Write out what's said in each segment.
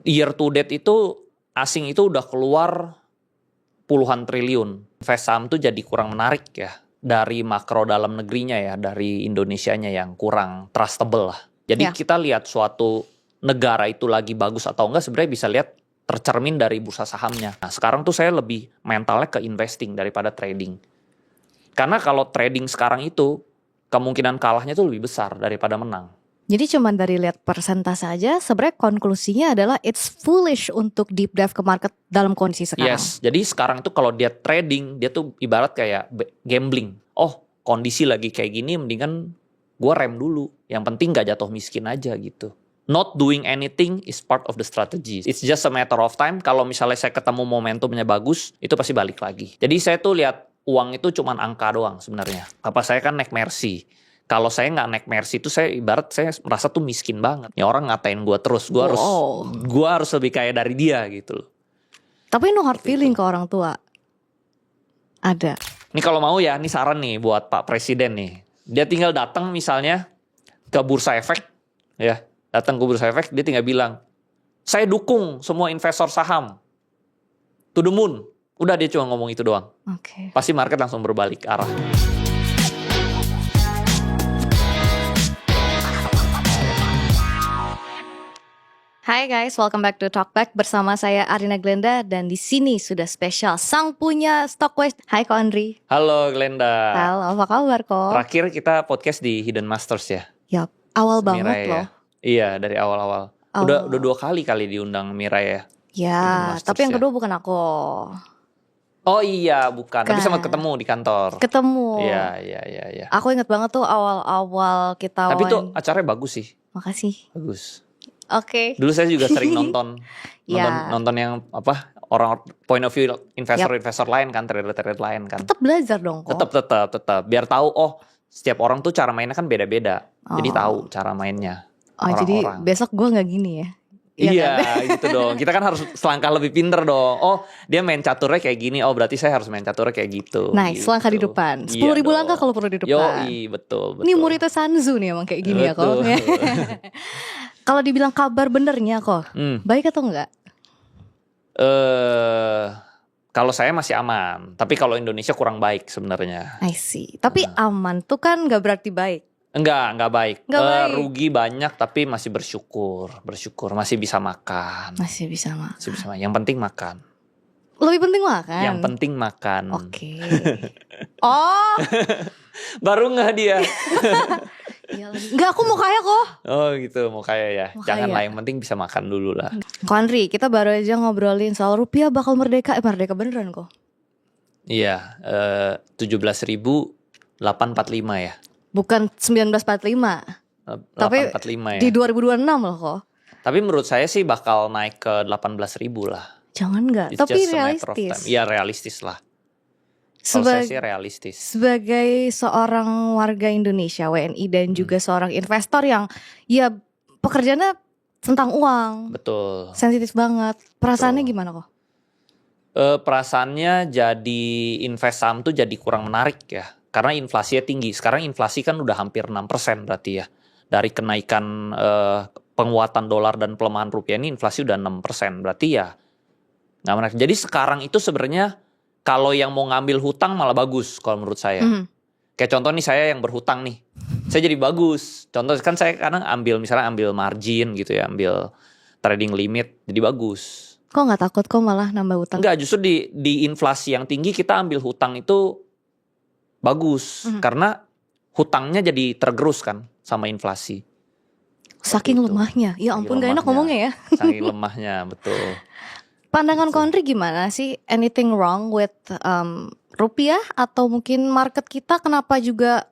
Year to date itu asing itu udah keluar puluhan triliun. Invest saham tuh jadi kurang menarik ya. Dari makro dalam negerinya ya, dari Indonesianya yang kurang trustable lah. Jadi kita lihat suatu negara itu lagi bagus atau enggak sebenarnya bisa lihat tercermin dari bursa sahamnya. Nah sekarang tuh saya lebih mentalnya ke investing daripada trading. Karena kalau trading sekarang itu kemungkinan kalahnya tuh lebih besar daripada menang. Jadi cuma dari lihat persentase aja sebenarnya konklusinya adalah it's foolish untuk deep dive ke market dalam kondisi sekarang. Yes, jadi sekarang itu kalau dia trading, dia tuh ibarat kayak gambling. Oh, kondisi lagi kayak gini mendingan gue rem dulu. Yang penting gak jatuh miskin aja gitu. Not doing anything is part of the strategy. It's just a matter of time. Kalau misalnya saya ketemu momentumnya bagus, itu pasti balik lagi. Jadi saya tuh lihat uang itu cuma angka doang sebenarnya. Apa saya kan naik Mercy. Kalau saya nggak naik Mercy itu saya ibarat saya merasa tuh miskin banget. Ya orang ngatain gue terus, gue harus lebih kaya dari dia gitu loh. Tapi no hard feeling ke orang tua. Ada. Ini kalau mau ya, ini saran nih buat Pak Presiden nih. Dia tinggal datang misalnya ke Bursa Efek, ya datang ke Bursa Efek, dia tinggal bilang, saya dukung semua investor saham, to the moon. Udah dia cuma ngomong itu doang. Oke. Pasti market langsung berbalik arah. Hai guys, welcome back to Talkback bersama saya Arina Glenda dan di sini sudah spesial sang punya Stockwise. Hai Ko Andri. Halo Glenda. Halo, apa kabar Ko? Terakhir kita podcast di Hidden Masters ya. Yap, awal Mirai banget ya. loh. Iya, dari awal-awal. Udah 2 kali diundang Mirai ya. Ya, tapi yang kedua bukan aku. Oh iya, bukan. Tapi sempat ketemu di kantor. Ketemu. Iya. Aku ingat banget tuh awal-awal kita. Tapi tuh acaranya bagus sih. Makasih. Bagus. Oke. Dulu saya juga sering nonton yang orang point of view investor lain kan, trader lain kan. Tetap belajar dong kok. Tetap biar tahu setiap orang tuh cara mainnya kan beda-beda. Jadi tahu cara mainnya. Jadi besok gue nggak gini ya. Iya gitu dong. Kita kan harus selangkah lebih pinter dong. Oh dia main caturnya kayak gini. Oh berarti saya harus main caturnya kayak gitu. Nice, gitu. Selangkah di depan 10.000 langkah kalau perlu di depan. Yoi, betul. Ini muridnya Sanzu nih emang kayak gini ya kok. Kalau dibilang kabar benernya kok, baik atau enggak? Kalau saya masih aman. Tapi kalau Indonesia kurang baik sebenarnya. I see. Tapi aman tuh kan nggak berarti baik. Enggak baik. Baik. Rugi banyak tapi masih bersyukur, masih bisa makan. Masih bisa makan. Yang penting makan. Lebih penting makan. Yang penting makan. Oke. Oh. Baru nggak dia? Enggak, aku mau kaya kok. Oh gitu, mau kaya ya. Janganlah, yang penting bisa makan dulu lah. Ko Andri, kita baru aja ngobrolin soal rupiah bakal merdeka. Merdeka beneran kok. Iya, 17.845 ya. Bukan 1945. Tapi 845 ya. Di 2026 loh kok. Tapi menurut saya sih bakal naik ke 18.000 lah. Jangan enggak, tapi realistis. Iya realistis lah. Kalau saya sih realistis. Sebagai seorang warga Indonesia, WNI dan juga seorang investor yang ya pekerjaannya tentang uang. Betul. Sensitif banget. Perasaannya gimana kok? Perasaannya jadi invest saham tuh jadi kurang menarik ya. Karena inflasinya tinggi. Sekarang inflasi kan udah hampir 6% berarti ya. Dari kenaikan penguatan dolar dan pelemahan rupiah ini inflasi udah 6%. Berarti ya nggak menarik. Jadi sekarang itu sebenarnya kalau yang mau ngambil hutang malah bagus kalau menurut saya. Kayak contoh nih saya yang berhutang nih. Saya jadi bagus. Contoh kan saya kadang ambil margin gitu ya. Ambil trading limit. Jadi bagus. Kok nggak takut kok malah nambah hutang? Enggak, justru di inflasi yang tinggi kita ambil hutang itu bagus. Karena hutangnya jadi tergerus kan sama inflasi. Saking lemahnya. Ya ampun gak enak ngomongnya ya. Saking lemahnya, betul. Pandangan Ko Andri gimana sih? Anything wrong with rupiah atau mungkin market kita kenapa juga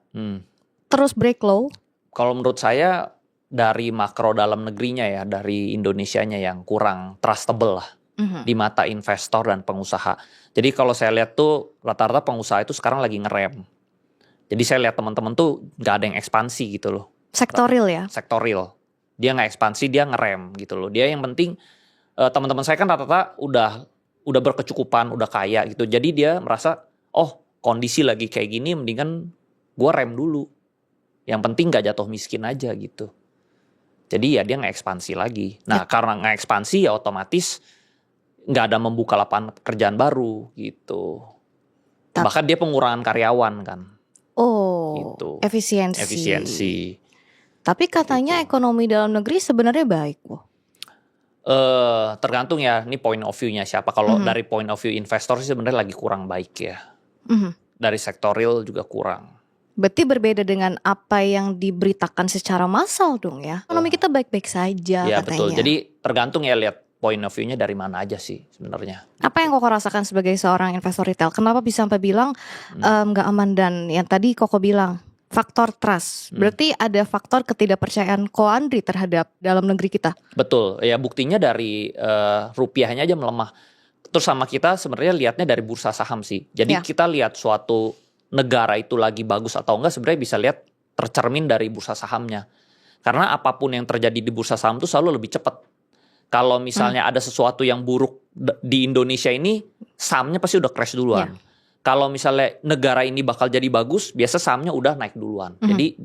terus break low? Kalau menurut saya dari makro dalam negerinya ya, dari Indonesianya yang kurang trustable lah di mata investor dan pengusaha. Jadi kalau saya lihat tuh rata-rata pengusaha itu sekarang lagi ngerem. Jadi saya lihat teman-teman tuh nggak ada yang ekspansi gitu loh. Sektoril ya? Sektoril. Dia nggak ekspansi, dia ngerem gitu loh. Dia yang penting teman-teman saya kan rata-rata udah berkecukupan, udah kaya gitu. Jadi dia merasa, kondisi lagi kayak gini mendingan gue rem dulu. Yang penting gak jatuh miskin aja gitu. Jadi ya dia nge-ekspansi lagi. Nah karena nge-ekspansi ya otomatis nggak ada membuka lapangan pekerjaan baru gitu. Bahkan dia pengurangan karyawan kan. Gitu. Efisiensi. Tapi katanya ekonomi dalam negeri sebenarnya baik kok. Tergantung ya, ini point of view-nya siapa. Kalau dari point of view investor sih sebenarnya lagi kurang baik ya. Dari sektor real juga kurang. Berarti berbeda dengan apa yang diberitakan secara massal dong ya. Ekonomi kita baik-baik saja ya, katanya. Betul. Jadi tergantung ya lihat point of view-nya dari mana aja sih sebenarnya. Apa yang Koko rasakan sebagai seorang investor retail? Kenapa bisa sampai bilang nggak aman, dan yang tadi Koko bilang faktor trust. Berarti ada faktor ketidakpercayaan Ko Andri terhadap dalam negeri kita. Betul. Ya buktinya dari rupiahnya aja melemah. Terus sama kita sebenarnya lihatnya dari bursa saham sih. Jadi kita lihat suatu negara itu lagi bagus atau enggak sebenarnya bisa lihat tercermin dari bursa sahamnya. Karena apapun yang terjadi di bursa saham itu selalu lebih cepat. Kalau misalnya ada sesuatu yang buruk di Indonesia ini, sahamnya pasti udah crash duluan. Kalau misalnya negara ini bakal jadi bagus, biasa sahamnya udah naik duluan. Jadi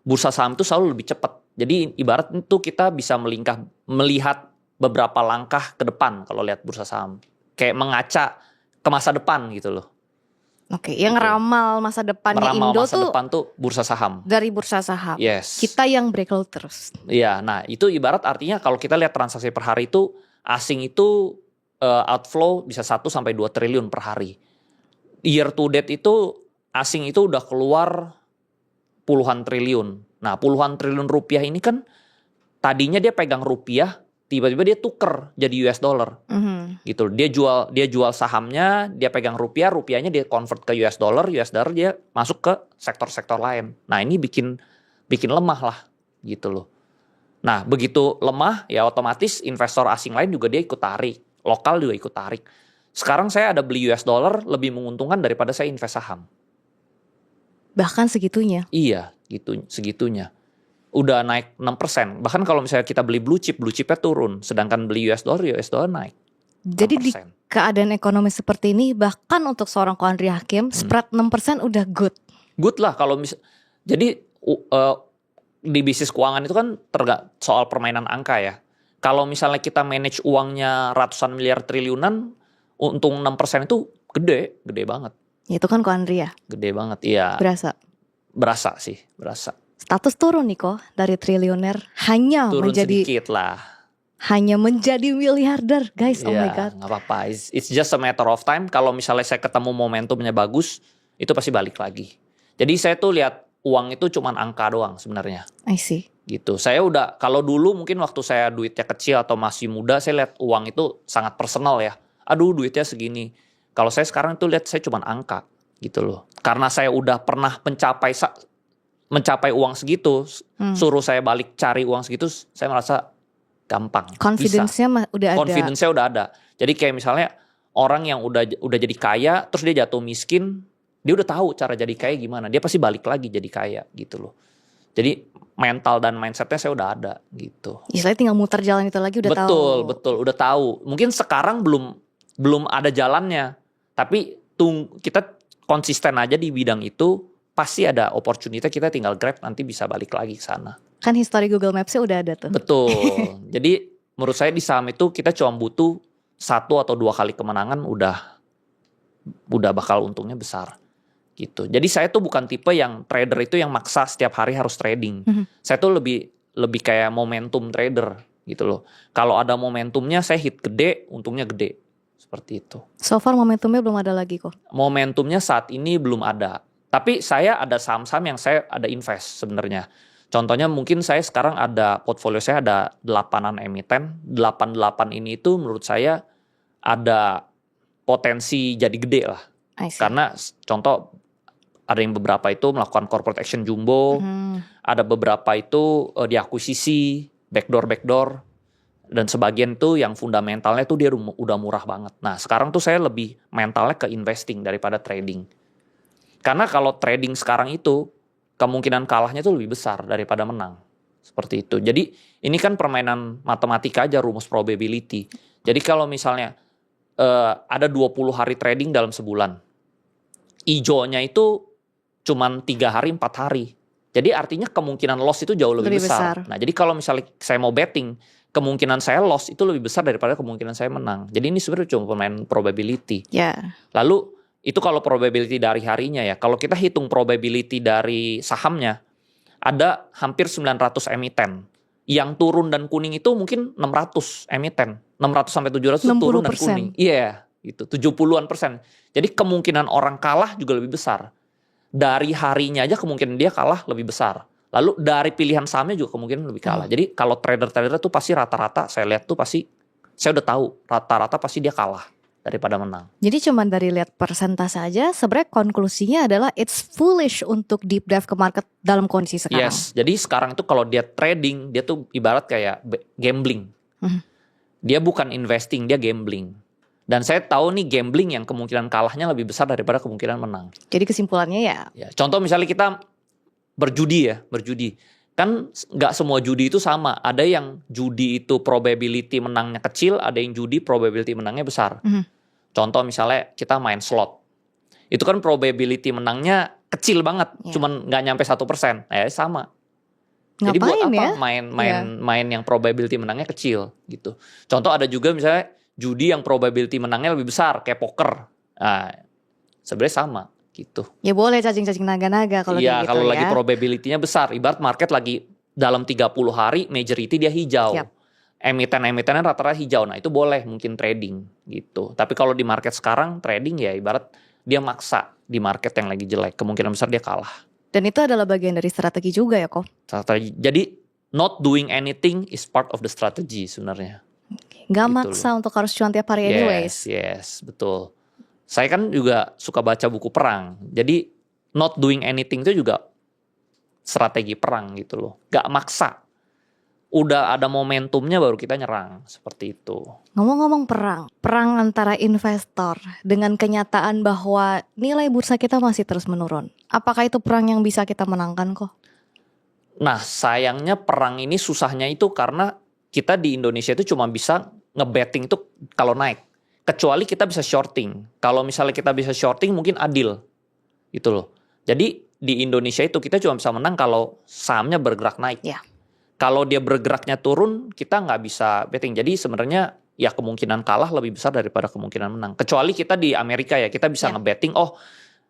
bursa saham itu selalu lebih cepat. Jadi ibarat itu kita bisa melihat beberapa langkah ke depan kalau lihat bursa saham. Kayak mengaca ke masa depan gitu loh. Oke, yang ramal masa depannya Indo masa depan tuh bursa saham. Dari bursa saham. Yes. Kita yang breakout terus. Iya, nah itu ibarat artinya kalau kita lihat transaksi per hari itu asing itu outflow bisa 1-2 triliun per hari. Year to date itu asing itu udah keluar puluhan triliun. Nah, puluhan triliun rupiah ini kan tadinya dia pegang rupiah, tiba-tiba dia tuker jadi US dollar. Gitu. Dia jual sahamnya, dia pegang rupiah, rupiahnya dia convert ke US dollar dia masuk ke sektor-sektor lain. Nah, ini bikin lemah lah gitu loh. Nah, begitu lemah ya otomatis investor asing lain juga dia ikut tarik, lokal juga ikut tarik. Sekarang saya ada beli US dollar lebih menguntungkan daripada saya invest saham. Bahkan segitunya? Iya, segitunya. Udah naik 6%. Bahkan kalau misalnya kita beli blue chipnya turun. Sedangkan beli US dollar naik 6%. Jadi di keadaan ekonomi seperti ini, bahkan untuk seorang Ko Andri Hakim, spread 6% udah good. Good lah kalau jadi di bisnis keuangan itu kan soal permainan angka ya. Kalau misalnya kita manage uangnya ratusan miliar triliunan, untung 6% itu gede banget. Itu kan Ko Andri ya? Gede banget, iya. Berasa sih. Status turun nih kok dari triliuner turun sedikit lah. Hanya menjadi miliarder, guys. Oh my god. Nggak apa-apa. It's just a matter of time. Kalau misalnya saya ketemu momentumnya bagus, itu pasti balik lagi. Jadi saya tuh lihat uang itu cuman angka doang sebenarnya. I see. Gitu. Saya kalau dulu mungkin waktu saya duitnya kecil atau masih muda, saya lihat uang itu sangat personal ya. Aduh duitnya segini. Kalau saya sekarang tuh lihat saya cuman angka gitu loh. Karena saya udah pernah mencapai uang segitu, suruh saya balik cari uang segitu, saya merasa gampang. Confidence-nya udah ada. Confidence-nya udah ada. Jadi kayak misalnya orang yang udah jadi kaya, terus dia jatuh miskin, dia udah tahu cara jadi kaya gimana. Dia pasti balik lagi jadi kaya gitu loh. Jadi mental dan mindsetnya saya udah ada gitu. Istilahnya tinggal muter jalan itu lagi udah tahu. Betul, udah tahu. Mungkin sekarang belum ada jalannya, tapi kita konsisten aja di bidang itu, pasti ada opportunity, kita tinggal grab nanti bisa balik lagi ke sana. Kan history Google Maps-nya udah ada tuh. Betul. Jadi menurut saya di saham itu kita cuma butuh 1 atau 2 kali kemenangan udah bakal untungnya besar. Gitu. Jadi saya tuh bukan tipe yang trader itu yang maksa setiap hari harus trading. Saya tuh lebih kayak momentum trader gitu loh. Kalau ada momentumnya saya hit gede, untungnya gede. Seperti itu. So far momentumnya belum ada lagi kok. Momentumnya saat ini belum ada. Tapi saya ada saham-saham yang saya ada invest sebenarnya. Contohnya mungkin saya sekarang ada portfolio saya ada 8-an emiten. 88 ini itu menurut saya ada potensi jadi gede lah. Karena contoh ada yang beberapa itu melakukan corporate action jumbo. Ada beberapa itu diakuisisi, backdoor. Dan sebagian tuh yang fundamentalnya tuh dia udah murah banget. Nah sekarang tuh saya lebih mentalnya ke investing daripada trading. Karena kalau trading sekarang itu kemungkinan kalahnya tuh lebih besar daripada menang. Seperti itu. Jadi ini kan permainan matematika aja, rumus probability. Jadi kalau misalnya ada 20 hari trading dalam sebulan. Ijonya itu cuman 3 hari, 4 hari. Jadi artinya kemungkinan loss itu jauh lebih Lebih besar. besar. Nah, jadi kalau misalnya saya mau betting, kemungkinan saya loss itu lebih besar daripada kemungkinan saya menang. Jadi ini sebenarnya cuma pemain probability. Ya. Lalu itu kalau probability dari harinya ya. Kalau kita hitung probability dari sahamnya, ada hampir 900 emiten. Yang turun dan kuning itu mungkin 600 emiten. 600 sampai 700 itu turun dan 60%. kuning. Iya, gitu. 70-an%. Jadi kemungkinan orang kalah juga lebih besar. Dari harinya aja kemungkinan dia kalah lebih besar. Lalu dari pilihan sahamnya juga kemungkinan lebih kalah. Jadi kalau trader-trader tuh pasti rata-rata saya lihat tuh pasti, saya udah tahu rata-rata pasti dia kalah daripada menang. Jadi cuma dari lihat persentase aja, sebenarnya konklusinya adalah it's foolish untuk deep dive ke market dalam kondisi sekarang. Yes, jadi sekarang itu kalau dia trading, dia tuh ibarat kayak gambling. Mhm. Dia bukan investing, dia gambling. Dan saya tahu nih gambling yang kemungkinan kalahnya lebih besar daripada kemungkinan menang. Jadi kesimpulannya ya, Ya, contoh misalnya kita berjudi. Kan nggak semua judi itu sama. Ada yang judi itu probability menangnya kecil, ada yang judi probability menangnya besar. Mhm. Contoh misalnya kita main slot. Itu kan probability menangnya kecil banget, Ya. cuman nggak nyampe 1%. Sama. Jadi buat ngapain apa ya? main yang probability menangnya kecil gitu. Contoh ada juga misalnya judi yang probability menangnya lebih besar kayak poker. Nah, sebenarnya sama gitu. Ya boleh cacing-cacing naga-naga kalau Iya, kayak gitu kalau ya. lagi probability-nya besar, ibarat market lagi dalam 30 hari majority dia hijau. Yap. Emiten-emitennya rata-rata hijau. Nah, itu boleh mungkin trading gitu. Tapi kalau di market sekarang trading ya ibarat dia maksa di market yang lagi jelek, kemungkinan besar dia kalah. Dan itu adalah bagian dari strategi juga ya kok. Strategi. Jadi not doing anything is part of the strategy sebenarnya. Gak Gitu maksa untuk harus cuan tiap hari anyways. Yes, betul. Saya kan juga suka baca buku perang. Jadi not doing anything itu juga strategi perang gitu loh. Gak maksa. Udah ada momentumnya baru kita nyerang. Seperti itu. Ngomong-ngomong perang antara investor dengan kenyataan bahwa nilai bursa kita masih terus menurun. Apakah itu perang yang bisa kita menangkan kok? Nah, sayangnya perang ini susahnya itu karena kita di Indonesia itu cuma bisa ngebetting itu kalau naik. Kecuali kita bisa shorting. Kalau misalnya kita bisa shorting mungkin adil. Gitu loh. Jadi di Indonesia itu kita cuma bisa menang kalau sahamnya bergerak naik. Ya. Kalau dia bergeraknya turun, kita nggak bisa betting. Jadi sebenarnya ya kemungkinan kalah lebih besar daripada kemungkinan menang. Kecuali kita di Amerika ya, kita bisa ngebetting, oh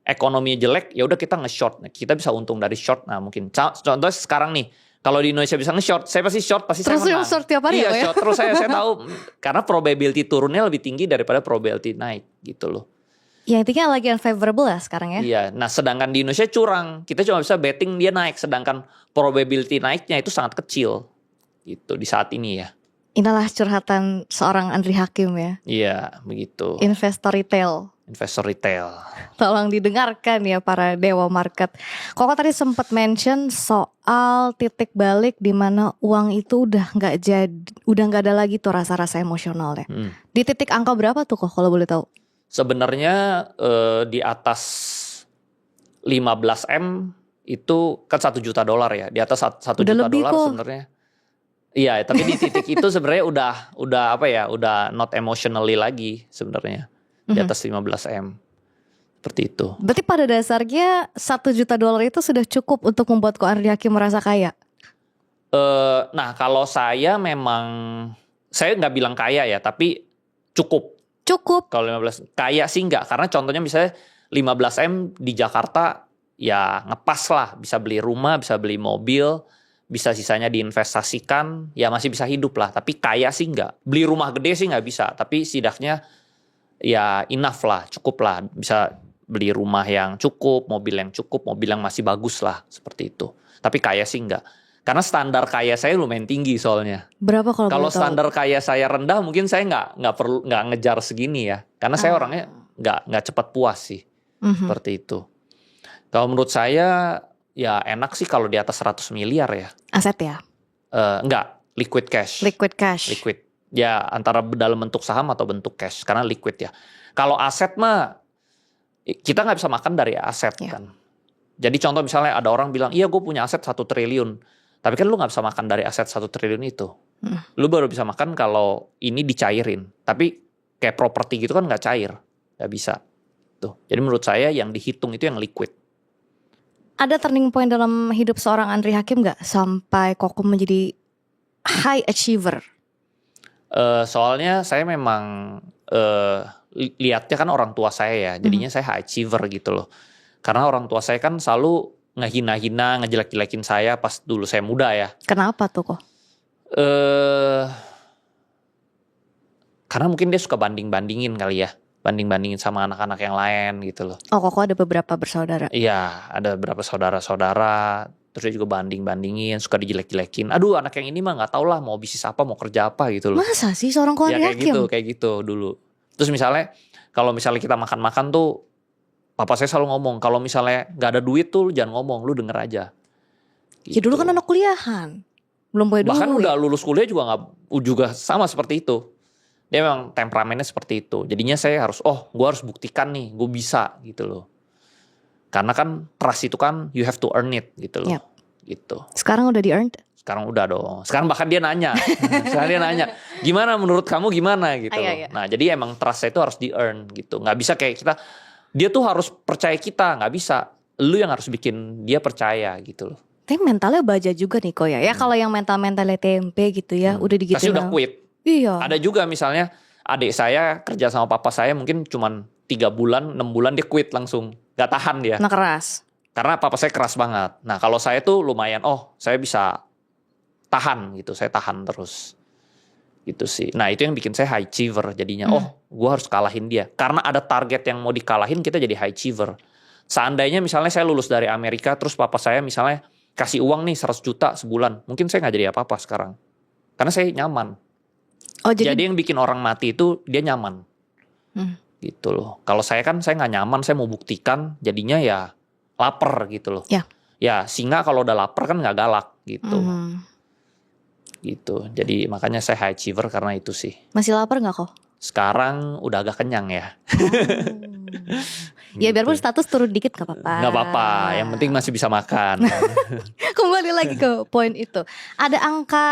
ekonominya jelek, ya udah kita nge-short. Kita bisa untung dari short. Nah mungkin contohnya sekarang nih, kalau di Indonesia bisa nge-short, saya pasti short, pasti Terus saya menang. short tiap hari iya, ya? short terus saya tahu karena probability turunnya lebih tinggi daripada probability naik gitu loh. Ya intinya lagi unfavorable ya sekarang ya. Iya, nah sedangkan di Indonesia curang. Kita cuma bisa betting dia naik, sedangkan probability naiknya itu sangat kecil. Gitu di saat ini ya. Inilah curhatan seorang Andri Hakim ya. Iya, begitu. Investor retail. Investor retail. Tolong didengarkan ya para dewa market. Koko tadi sempat mention soal titik balik di mana uang itu udah nggak ada lagi tuh rasa-rasa emosionalnya. Di titik angka berapa tuh kok kalau boleh tahu? Sebenarnya di atas 15M itu kan $1 juta ya. Di atas 1 Udah juta lebih kok. sebenarnya. Iya, tapi di titik itu sebenarnya udah apa ya? Udah not emotionally lagi sebenarnya. Di atas 15M. Seperti itu. Berarti pada dasarnya $1 juta itu sudah cukup untuk membuat Ko Andri Hakim merasa kaya? Nah, kalau saya memang saya nggak bilang kaya ya, tapi cukup. Cukup. Kalau 15 kaya sih enggak, karena contohnya misalnya 15M di Jakarta ya ngepas lah, bisa beli rumah, bisa beli mobil, bisa sisanya diinvestasikan, ya masih bisa hidup lah. Tapi kaya sih enggak. Beli rumah gede sih nggak bisa, tapi setidaknya ya enough lah, cukup lah. Bisa beli rumah yang cukup, mobil yang cukup, mobil yang masih bagus lah, seperti itu. Tapi kaya sih enggak. Karena standar kaya saya lumayan tinggi soalnya. Berapa kalau Kalau boleh tahu? standar kaya saya rendah, mungkin saya nggak ngejar segini ya. Karena saya orangnya nggak cepat puas sih, seperti itu. Kalau menurut saya ya enak sih kalau di atas 100 miliar ya. Aset ya? Enggak, liquid cash. Liquid cash. Liquid. Ya antara dalam bentuk saham atau bentuk cash, karena liquid ya. Kalau aset mah kita nggak bisa makan dari aset kan. Jadi contoh misalnya ada orang bilang, iya gue punya aset 1 triliun. Tapi kan lu gak bisa makan dari aset 1 triliun itu. Lu baru bisa makan kalau ini dicairin. Tapi kayak properti gitu kan gak cair. Gak bisa. Tuh. Jadi menurut saya yang dihitung itu yang liquid. ada turning point dalam hidup seorang Andri Hakim nggak sampai Koko menjadi high achiever? Soalnya saya memang lihatnya kan orang tua saya ya, jadinya saya high achiever gitu loh. Karena orang tua saya kan selalu ngehina-hina, ngejelek-jelekin saya pas dulu saya muda ya. Kenapa tuh kok? Karena mungkin dia suka banding-bandingin kali ya, banding-bandingin sama anak-anak yang lain gitu loh. Oh, Koko ada beberapa bersaudara. Iya, ada beberapa saudara-saudara, terus dia juga banding-bandingin, suka dijelek-jelekin. Aduh, anak yang ini mah nggak tahu lah mau bisnis apa, mau kerja apa gitu loh. Masa sih seorang Ya Andri Hakim? kayak gitu dulu. Terus misalnya kalau misalnya kita makan-makan tuh, papa saya selalu ngomong kalau misalnya nggak ada duit tuh jangan ngomong, lu denger aja. Ya dulu kan anak kuliahan, belum punya duit. Bahkan udah lulus kuliah juga sama seperti itu. Dia memang temperamennya seperti itu. Jadinya saya harus, gue harus buktikan nih, gue bisa gitu loh. Karena kan trust itu kan you have to earn it gitu loh. Yep. Gitu. Sekarang udah di-earned? Sekarang udah dong. Sekarang bahkan dia nanya. Gimana menurut kamu gimana gitu loh. Iya. Nah jadi emang trust itu harus di-earn gitu. Gak bisa kayak kita, dia tuh harus percaya kita. Gak bisa. Lu yang harus bikin dia percaya gitu loh. Tapi mentalnya baja juga nih kok ya. Ya kalau yang mentalnya tempe gitu ya, udah digituin. Pasti udah quit. Iya. Ada juga misalnya adik saya kerja sama papa saya mungkin cuman 3 bulan, 6 bulan dia quit langsung. Gak tahan dia. Nah keras. Karena papa saya keras banget. Nah kalau saya tuh lumayan, saya bisa tahan gitu. Saya tahan terus. Gitu sih. Nah itu yang bikin saya high achiever jadinya. Gue harus kalahin dia. Karena ada target yang mau dikalahin, kita jadi high achiever. Seandainya misalnya saya lulus dari Amerika, terus papa saya misalnya kasih uang nih 100 juta sebulan. Mungkin saya gak jadi apa-apa sekarang. Karena saya nyaman. Oh, jadi yang bikin orang mati itu dia nyaman. Gitu loh. Kalau saya kan saya nggak nyaman, saya mau buktikan, jadinya ya lapar gitu loh. Ya. Ya singa kalau udah lapar kan nggak galak gitu. Gitu. Jadi makanya saya high achiever karena itu sih. Masih lapar nggak kok? Sekarang udah agak kenyang ya. Ya biarpun status turun dikit gak apa-apa. Gak apa-apa, yang penting masih bisa makan. Kembali lagi ke poin itu. Ada angka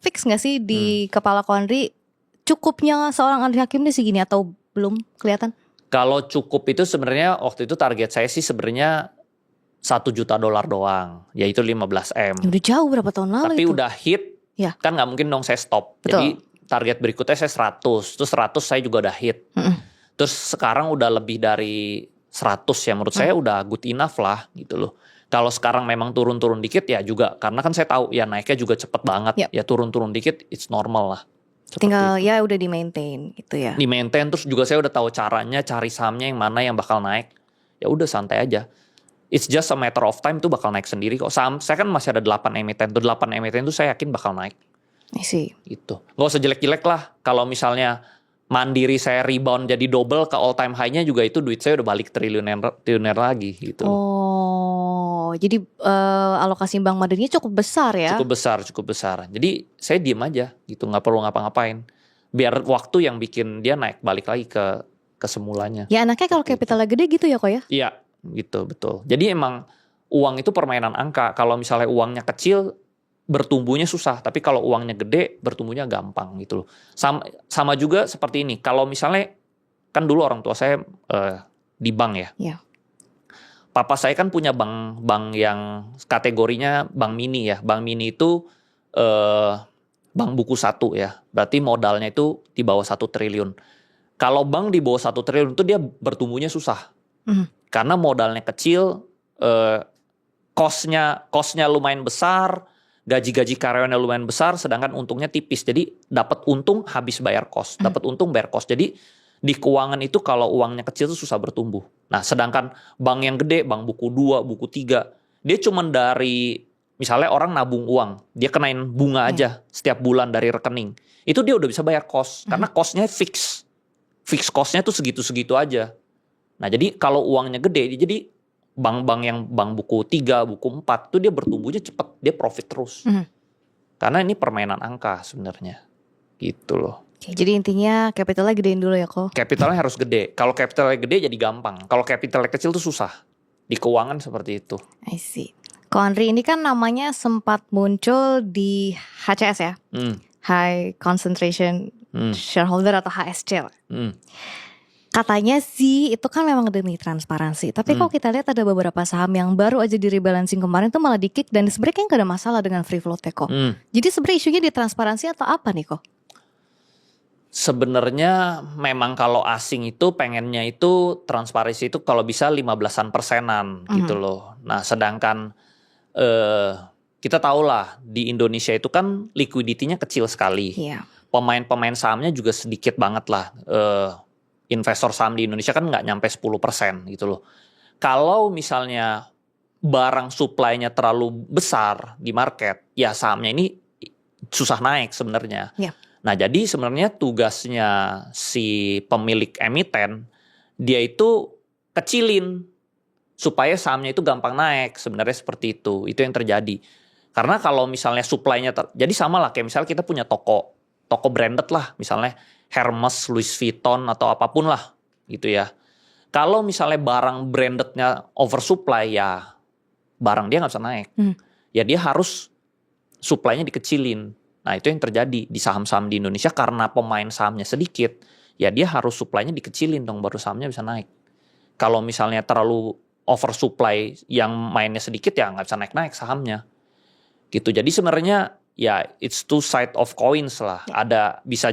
fix gak sih di kepala Ko Andri, cukupnya seorang Andri Hakim ini segini atau belum kelihatan? Kalau cukup itu sebenarnya waktu itu target saya sih sebenarnya $1 juta doang, yaitu 15M. Ya udah jauh berapa tahun lalu. Tapi itu udah hit, ya. Kan gak mungkin dong saya stop. Betul. Jadi target berikutnya saya 100, terus 100 saya juga udah hit. Terus sekarang udah lebih dari 100 ya, menurut saya udah good enough lah gitu loh. Kalau sekarang memang turun-turun dikit ya juga, karena kan saya tahu ya naiknya juga cepet banget. Ya turun-turun dikit it's normal lah. Tinggal ya udah di maintain gitu ya. Di maintain, terus juga saya udah tahu caranya cari sahamnya yang mana yang bakal naik. Ya udah santai aja. It's just a matter of time tuh bakal naik sendiri kok. Saham saya kan masih ada 8 emiten. Tuh 8 emiten tuh saya yakin bakal naik. I see. Gitu. Gak usah jelek-jelek lah. Kalau misalnya Mandiri saya rebound jadi double ke all time high-nya juga itu duit saya udah balik triliuner lagi gitu. Oh, jadi alokasi Bank Mandirinya cukup besar ya? Cukup besar. Jadi saya diem aja gitu, nggak perlu ngapa-ngapain. Biar waktu yang bikin dia naik balik lagi ke semulanya. Ya anaknya kalau capitalnya gede gitu ya kok ya? Iya, gitu betul. Jadi emang uang itu permainan angka. Kalau misalnya uangnya kecil, bertumbuhnya susah, tapi kalau uangnya gede bertumbuhnya gampang gitu loh. Sama juga seperti ini. Kalau misalnya kan dulu orang tua saya di bank ya. Iya. Papa saya kan punya bank yang kategorinya bank mini ya. Bank mini itu bank buku 1 ya. Berarti modalnya itu di bawah 1 triliun. Kalau bank di bawah 1 triliun itu dia bertumbuhnya susah. Karena modalnya kecil, cost-nya lumayan besar, gaji-gaji karyawannya lumayan besar, sedangkan untungnya tipis. Jadi dapat untung habis bayar cost, dapat untung bayar cost. Jadi di keuangan itu kalau uangnya kecil itu susah bertumbuh. Nah, sedangkan bank yang gede, bank buku 2, buku 3, dia cuma dari misalnya orang nabung uang, dia kenain bunga aja setiap bulan dari rekening. Itu dia udah bisa bayar cost karena costnya fix. Fix cost-nya tuh segitu-segitu aja. Nah, jadi kalau uangnya gede, jadi bank-bank yang bank buku 3, buku 4 itu dia bertumbuhnya cepat, dia profit terus. Karena ini permainan angka sebenarnya. Gitu loh. Oke, jadi intinya capitalnya gedein dulu ya kok. Capitalnya harus gede. Kalau capitalnya gede jadi gampang. Kalau capitalnya kecil tuh susah. Di keuangan seperti itu. I see. Ko Andri ini kan namanya sempat muncul di HCS ya. High Concentration Shareholder atau HSC. Katanya sih itu kan memang demi transparansi. Tapi kok kita lihat ada beberapa saham yang baru aja di rebalancing kemarin tuh malah di-kick dan sebenarnya kayaknya gak ada masalah dengan free float kok. Jadi sebenarnya isunya di transparansi atau apa nih kok? Sebenarnya memang kalau asing itu pengennya itu transparansi itu kalau bisa 15%-an gitu loh. Nah sedangkan kita tahu lah di Indonesia itu kan liquidity-nya kecil sekali. Iya. Pemain-pemain sahamnya juga sedikit banget lah. Investor saham di Indonesia kan nggak nyampe 10% gitu loh. Kalau misalnya barang supply-nya terlalu besar di market, ya sahamnya ini susah naik sebenarnya. Iya. Nah jadi sebenarnya tugasnya si pemilik emiten, dia itu kecilin supaya sahamnya itu gampang naik, sebenarnya seperti itu yang terjadi. Karena kalau misalnya supply-nya, jadi sama lah kayak misalnya kita punya toko branded lah, misalnya Hermes, Louis Vuitton atau apapun lah gitu ya. Kalau misalnya barang brandednya oversupply ya barang dia nggak bisa naik. Ya dia harus supply-nya dikecilin. Nah itu yang terjadi di saham-saham di Indonesia karena pemain sahamnya sedikit. Ya dia harus supply-nya dikecilin dong baru sahamnya bisa naik. Kalau misalnya terlalu oversupply yang mainnya sedikit ya nggak bisa naik-naik sahamnya. Gitu. Jadi sebenarnya ya it's two side of coins lah. Ada bisa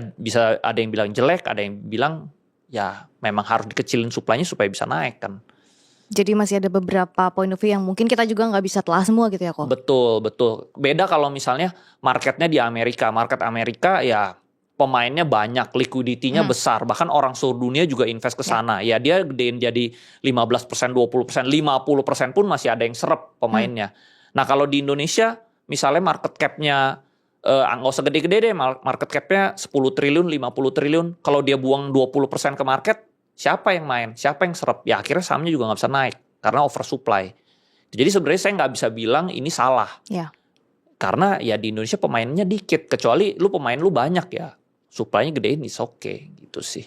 ada yang bilang jelek, ada yang bilang ya memang harus dikecilin supply-nya supaya bisa naik kan. Jadi masih ada beberapa point of view yang mungkin kita juga nggak bisa telah semua gitu ya kok. Betul. Beda kalau misalnya marketnya di Amerika. Market Amerika ya pemainnya banyak, liquidity-nya besar. Bahkan orang seluruh dunia juga invest ke sana. Ya dia gedein jadi 15%, 20%, 50% pun masih ada yang serap pemainnya. Nah kalau di Indonesia misalnya market cap-nya nggak usah gede-gede deh, market cap-nya 10 triliun, 50 triliun. Kalau dia buang 20% ke market, siapa yang main? Siapa yang serap? Ya akhirnya sahamnya juga nggak bisa naik karena oversupply. Jadi sebenarnya saya nggak bisa bilang ini salah. Ya. Karena ya di Indonesia pemainnya dikit. Kecuali pemain lu banyak ya. Supply-nya gedein is okay gitu sih.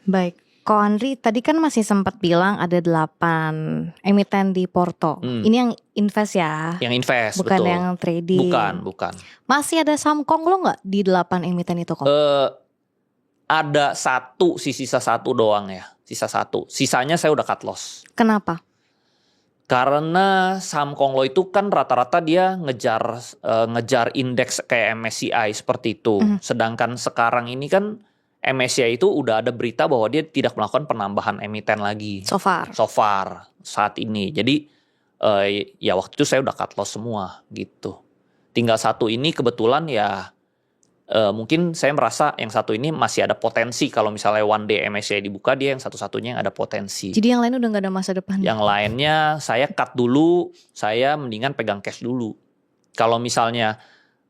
Baik. Ko Andri tadi kan masih sempat bilang ada 8 emiten di Porto. Ini yang invest ya? Yang invest, bukan betul. Yang trading. Bukan. Masih ada saham Konglo nggak di 8 emiten itu kok? Ada sisa satu doang ya. Sisa satu. Sisanya saya udah cut loss. Kenapa? Karena saham Konglo itu kan rata-rata dia ngejar indeks kayak MSCI seperti itu. Sedangkan sekarang ini kan MSCI itu udah ada berita bahwa dia tidak melakukan penambahan emiten lagi. So far saat ini. Jadi ya waktu itu saya udah cut loss semua gitu. Tinggal satu ini kebetulan ya mungkin saya merasa yang satu ini masih ada potensi. Kalau misalnya one day MSCI dibuka, dia yang satu-satunya yang ada potensi. Jadi yang lain udah gak ada masa depan? Yang lainnya saya cut dulu, saya mendingan pegang cash dulu. Kalau misalnya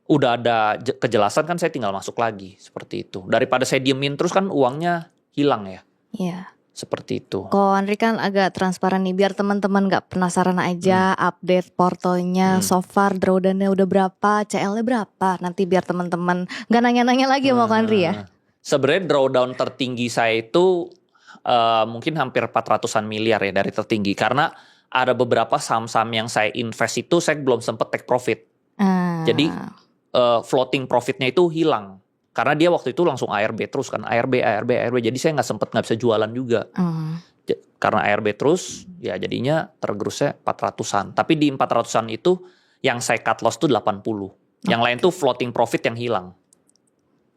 udah ada kejelasan kan saya tinggal masuk lagi seperti itu. Daripada saya diemin terus kan uangnya hilang ya. Iya. Seperti itu. Ko Andri kan agak transparan nih biar teman-teman gak penasaran aja update portonya so far drawdown-nya udah berapa, CL-nya berapa. Nanti biar teman-teman gak nanya-nanya lagi sama Ko Andri ya. Sebenarnya drawdown tertinggi saya itu mungkin hampir 400-an miliar ya dari tertinggi. Karena ada beberapa saham-saham yang saya invest itu saya belum sempat take profit. Jadi floating profitnya itu hilang. Karena dia waktu itu langsung ARB terus kan. ARB. Jadi saya nggak bisa jualan juga. Karena ARB terus ya jadinya tergerusnya 400-an. Tapi di 400-an itu yang saya cut loss tuh 80. Yang lain tuh floating profit yang hilang.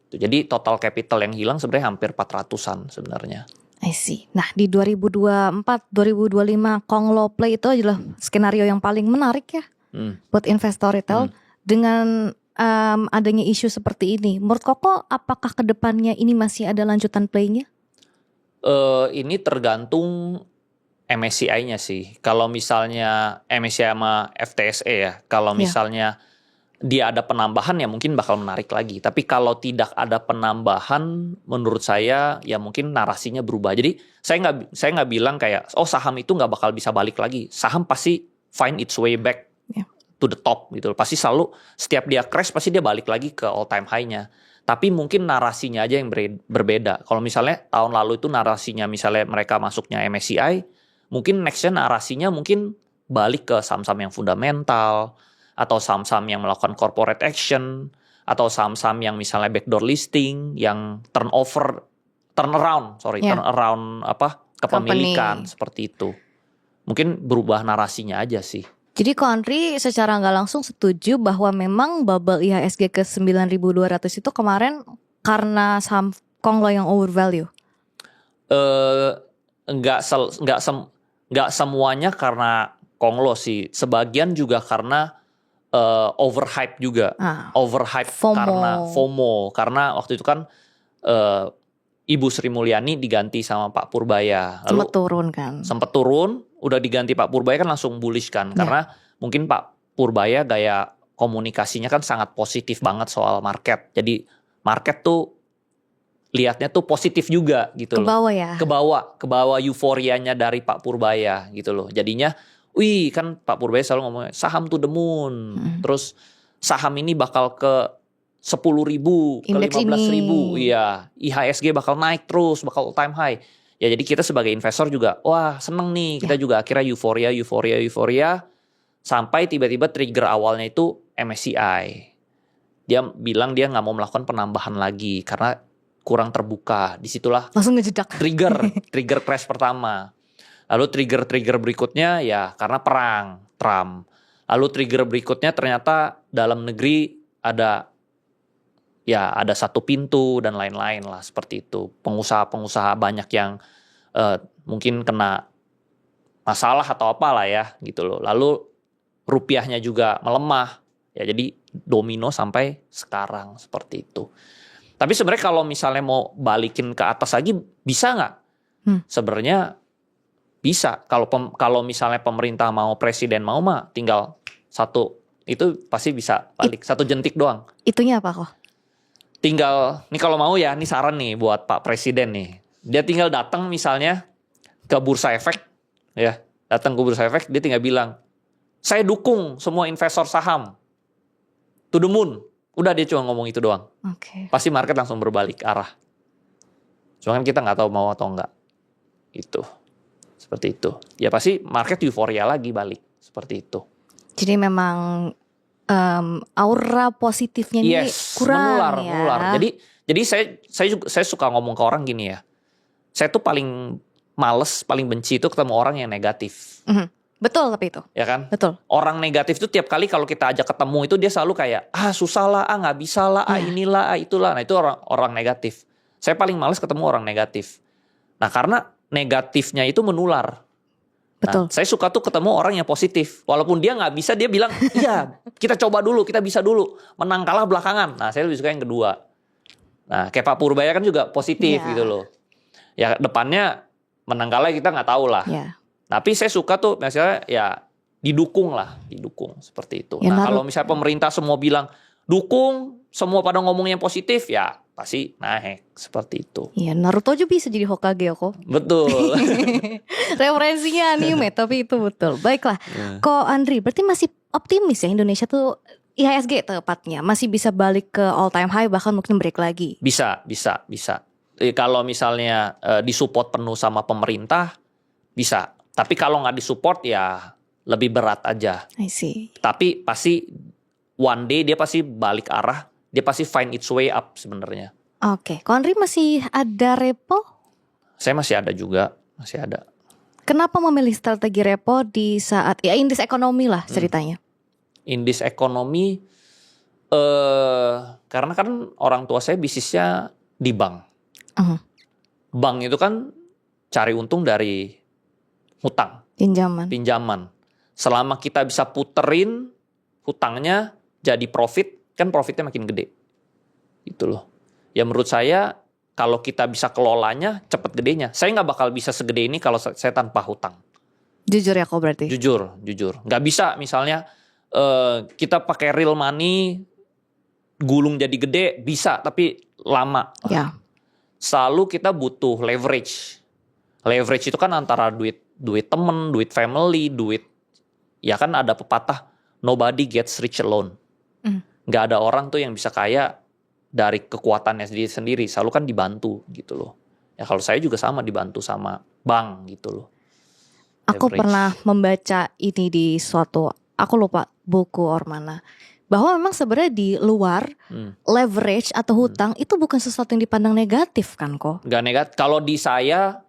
Jadi total capital yang hilang sebenarnya hampir 400-an sebenarnya. I see. Nah di 2024-2025 Konglo Play itu adalah skenario yang paling menarik ya buat investor retail. Dengan adanya isu seperti ini, menurut Koko apakah kedepannya ini masih ada lanjutan playnya? Ini tergantung MSCI-nya sih. Kalau misalnya MSCI sama FTSE ya, kalau misalnya dia ada penambahan ya mungkin bakal menarik lagi. Tapi kalau tidak ada penambahan, menurut saya ya mungkin narasinya berubah. Jadi saya nggak bilang kayak saham itu nggak bakal bisa balik lagi. Saham pasti find its way back to the top gitu. Pasti selalu setiap dia crash pasti dia balik lagi ke all time high-nya. Tapi mungkin narasinya aja yang berbeda. Kalau misalnya tahun lalu itu narasinya misalnya mereka masuknya MSCI, mungkin nextnya narasinya mungkin balik ke saham-saham yang fundamental, atau saham-saham yang melakukan corporate action, atau saham-saham yang misalnya backdoor listing, yang Ya. turn around kepemilikan seperti itu. Mungkin berubah narasinya aja sih. Jadi Ko Andri secara nggak langsung setuju bahwa memang bubble IHSG ke 9.200 itu kemarin karena saham Konglo yang overvalue. Nggak semuanya karena Konglo sih. Sebagian juga karena overhype juga. Overhype FOMO. karena FOMO. Karena waktu itu kan Ibu Sri Mulyani diganti sama Pak Purbaya. Lalu Sempet turun kan. udah diganti Pak Purbaya kan langsung bullish kan. Karena mungkin Pak Purbaya gaya komunikasinya kan sangat positif banget soal market. Jadi market tuh lihatnya tuh positif juga gitu loh. Kebawa ya. Kebawa euforianya dari Pak Purbaya gitu loh. Jadinya, wih kan Pak Purbaya selalu ngomongnya saham to the moon. Terus saham ini bakal ke 10.000, ke 15.000. Iya, IHSG bakal naik terus, bakal all time high. Ya jadi kita sebagai investor juga, wah seneng nih. Kita juga akhirnya euforia. Sampai tiba-tiba trigger awalnya itu MSCI. Dia bilang dia nggak mau melakukan penambahan lagi karena kurang terbuka. Disitulah langsung ngejedak. Trigger crash pertama. Lalu trigger berikutnya ya karena perang Trump. Lalu trigger berikutnya ternyata dalam negeri ada satu pintu dan lain-lain lah seperti itu. Pengusaha banyak yang mungkin kena masalah atau apalah ya gitu loh. Lalu rupiahnya juga melemah. Ya jadi domino sampai sekarang seperti itu. Tapi sebenarnya kalau misalnya mau balikin ke atas lagi bisa nggak? Sebenarnya bisa. Kalau misalnya pemerintah mau, presiden mau mah tinggal satu itu pasti bisa balik. Satu jentik doang. Itunya apa kok? Tinggal, nih kalau mau ya, nih saran nih buat Pak Presiden nih. Dia tinggal datang misalnya ke Bursa Efek, ya, datang ke Bursa Efek, dia tinggal bilang, saya dukung semua investor saham, to the moon. Udah dia cuma ngomong itu doang. Pasti market langsung berbalik arah. Cuma kan kita nggak tahu mau atau enggak. Itu, seperti itu. Ya pasti market euforia lagi balik, seperti itu. Jadi memang aura positifnya ini kurang menular. Jadi saya suka ngomong ke orang gini ya. Saya tuh paling males, paling benci itu ketemu orang yang negatif. Betul tapi itu. Ya kan? Betul. Orang negatif tuh tiap kali kalau kita ajak ketemu itu dia selalu kayak susah lah, nggak bisa lah, inilah, itulah. Nah itu orang negatif. Saya paling males ketemu orang negatif. Nah karena negatifnya itu menular. Betul. Nah, saya suka tuh ketemu orang yang positif. Walaupun dia nggak bisa, dia bilang, iya kita coba dulu, kita bisa dulu. Menang kalah belakangan. Nah saya lebih suka yang kedua. Nah kayak Pak Purbaya kan juga positif gitu loh. Ya depannya menang kalah kita nggak tahu lah. Tapi saya suka tuh misalnya ya didukung seperti itu. Nah kalau misalnya pemerintah semua bilang dukung, semua pada ngomong yang positif ya pasti naik seperti itu. Iya, Naruto juga bisa jadi Hokage kok. Betul. Referensinya anime tapi itu betul. Baiklah, Ko Andri berarti masih optimis ya Indonesia tuh IHSG tepatnya masih bisa balik ke all time high bahkan mungkin break lagi. Bisa. Kalau misalnya disupport penuh sama pemerintah bisa. Tapi kalau nggak disupport ya lebih berat aja. I see. Tapi pasti one day dia pasti balik arah. Dia pasti find its way up sebenarnya. Oke, Ko Andri masih ada repo? Saya masih ada juga, masih ada. Kenapa memilih strategi repo di saat ya indeks ekonomi lah ceritanya? Indeks ekonomi, karena kan orang tua saya bisnisnya di bank. Bank itu kan cari untung dari hutang, pinjaman. Selama kita bisa puterin hutangnya jadi profit, kan profitnya makin gede. Gitu loh. Ya menurut saya kalau kita bisa kelolanya cepet gedenya. Saya nggak bakal bisa segede ini kalau saya tanpa hutang. Jujur ya kok berarti? Jujur. Nggak bisa misalnya kita pakai real money gulung jadi gede bisa tapi lama. Ya. Selalu kita butuh leverage. Leverage itu kan antara duit temen, duit family, duit ya kan ada pepatah nobody gets rich alone. Nggak ada orang tuh yang bisa kaya dari kekuatannya sendiri. Selalu kan dibantu gitu loh. Ya kalau saya juga sama dibantu sama bank gitu loh. Aku pernah membaca ini di suatu, aku lupa buku or mana. bahwa memang sebenarnya di luar leverage atau hutang itu bukan sesuatu yang dipandang negatif kan kok? Nggak negatif. Kalau di saya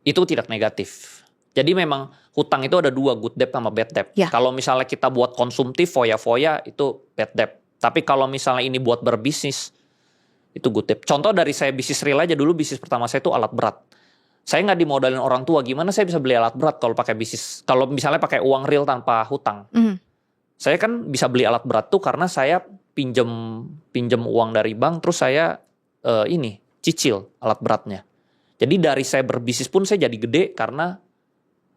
itu tidak negatif. Jadi memang hutang itu ada dua, good debt sama bad debt. Ya. Kalau misalnya kita buat konsumtif, foya-foya itu bad debt. Tapi kalau misalnya ini buat berbisnis, itu good debt. Contoh dari saya bisnis real aja dulu, bisnis pertama saya itu alat berat. Saya nggak dimodalin orang tua, gimana saya bisa beli alat berat kalau pakai bisnis? Kalau misalnya pakai uang real tanpa hutang. Saya kan bisa beli alat berat tuh karena saya pinjem uang dari bank, terus saya cicil alat beratnya. Jadi dari saya berbisnis pun saya jadi gede karena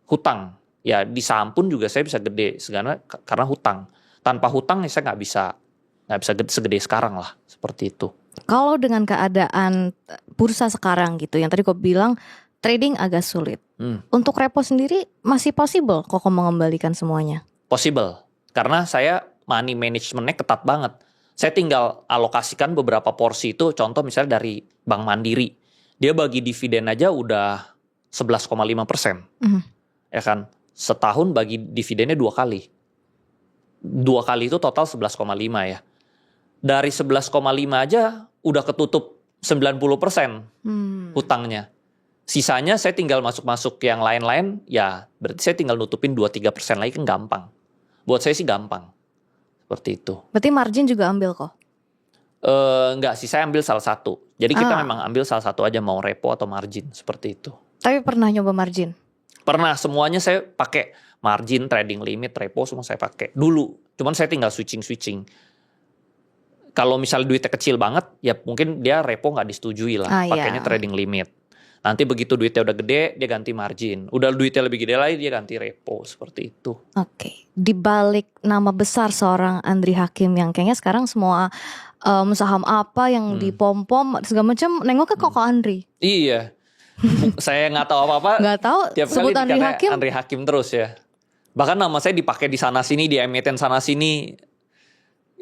hutang. Ya di saham pun juga saya bisa gede karena hutang. Tanpa hutang ya saya nggak bisa segede sekarang lah, seperti itu. Kalau dengan keadaan bursa sekarang gitu, yang tadi kau bilang trading agak sulit. Untuk repo sendiri masih possible kok mengembalikan semuanya? Possible. Karena saya money managementnya ketat banget. Saya tinggal alokasikan beberapa porsi itu, contoh misalnya dari Bank Mandiri. Dia bagi dividen aja udah 11,5%. Ya kan? Setahun bagi dividennya 2 kali. 2 kali itu total 11,5 ya. Dari 11,5 aja udah ketutup 90% hutangnya. Sisanya saya tinggal masuk-masuk yang lain-lain, ya berarti saya tinggal nutupin 2-3% lagi kan gampang. Buat saya sih gampang. Seperti itu. Berarti margin juga ambil kok? Enggak sih, saya ambil salah satu. Jadi kita memang ambil salah satu aja, mau repo atau margin, seperti itu. Tapi pernah nyoba margin? Pernah, semuanya saya pakai. Margin, trading limit, repo semua saya pakai. Dulu, cuman saya tinggal switching. Kalau misalnya duitnya kecil banget, ya mungkin dia repo nggak disetujui lah. Pakainya trading limit. Nanti begitu duitnya udah gede, dia ganti margin. Udah duitnya lebih gede lagi, dia ganti repo. Seperti itu. Oke. Di balik nama besar seorang Andri Hakim yang kayaknya sekarang semua saham apa yang dipom-pom segala macam nengok ke Koko Andri. Iya. Saya nggak tahu apa-apa. Nggak tahu. Tiap sebut kali Andri Hakim. Andri Hakim terus ya. Bahkan nama saya dipakai di sana sini, di emiten sana sini.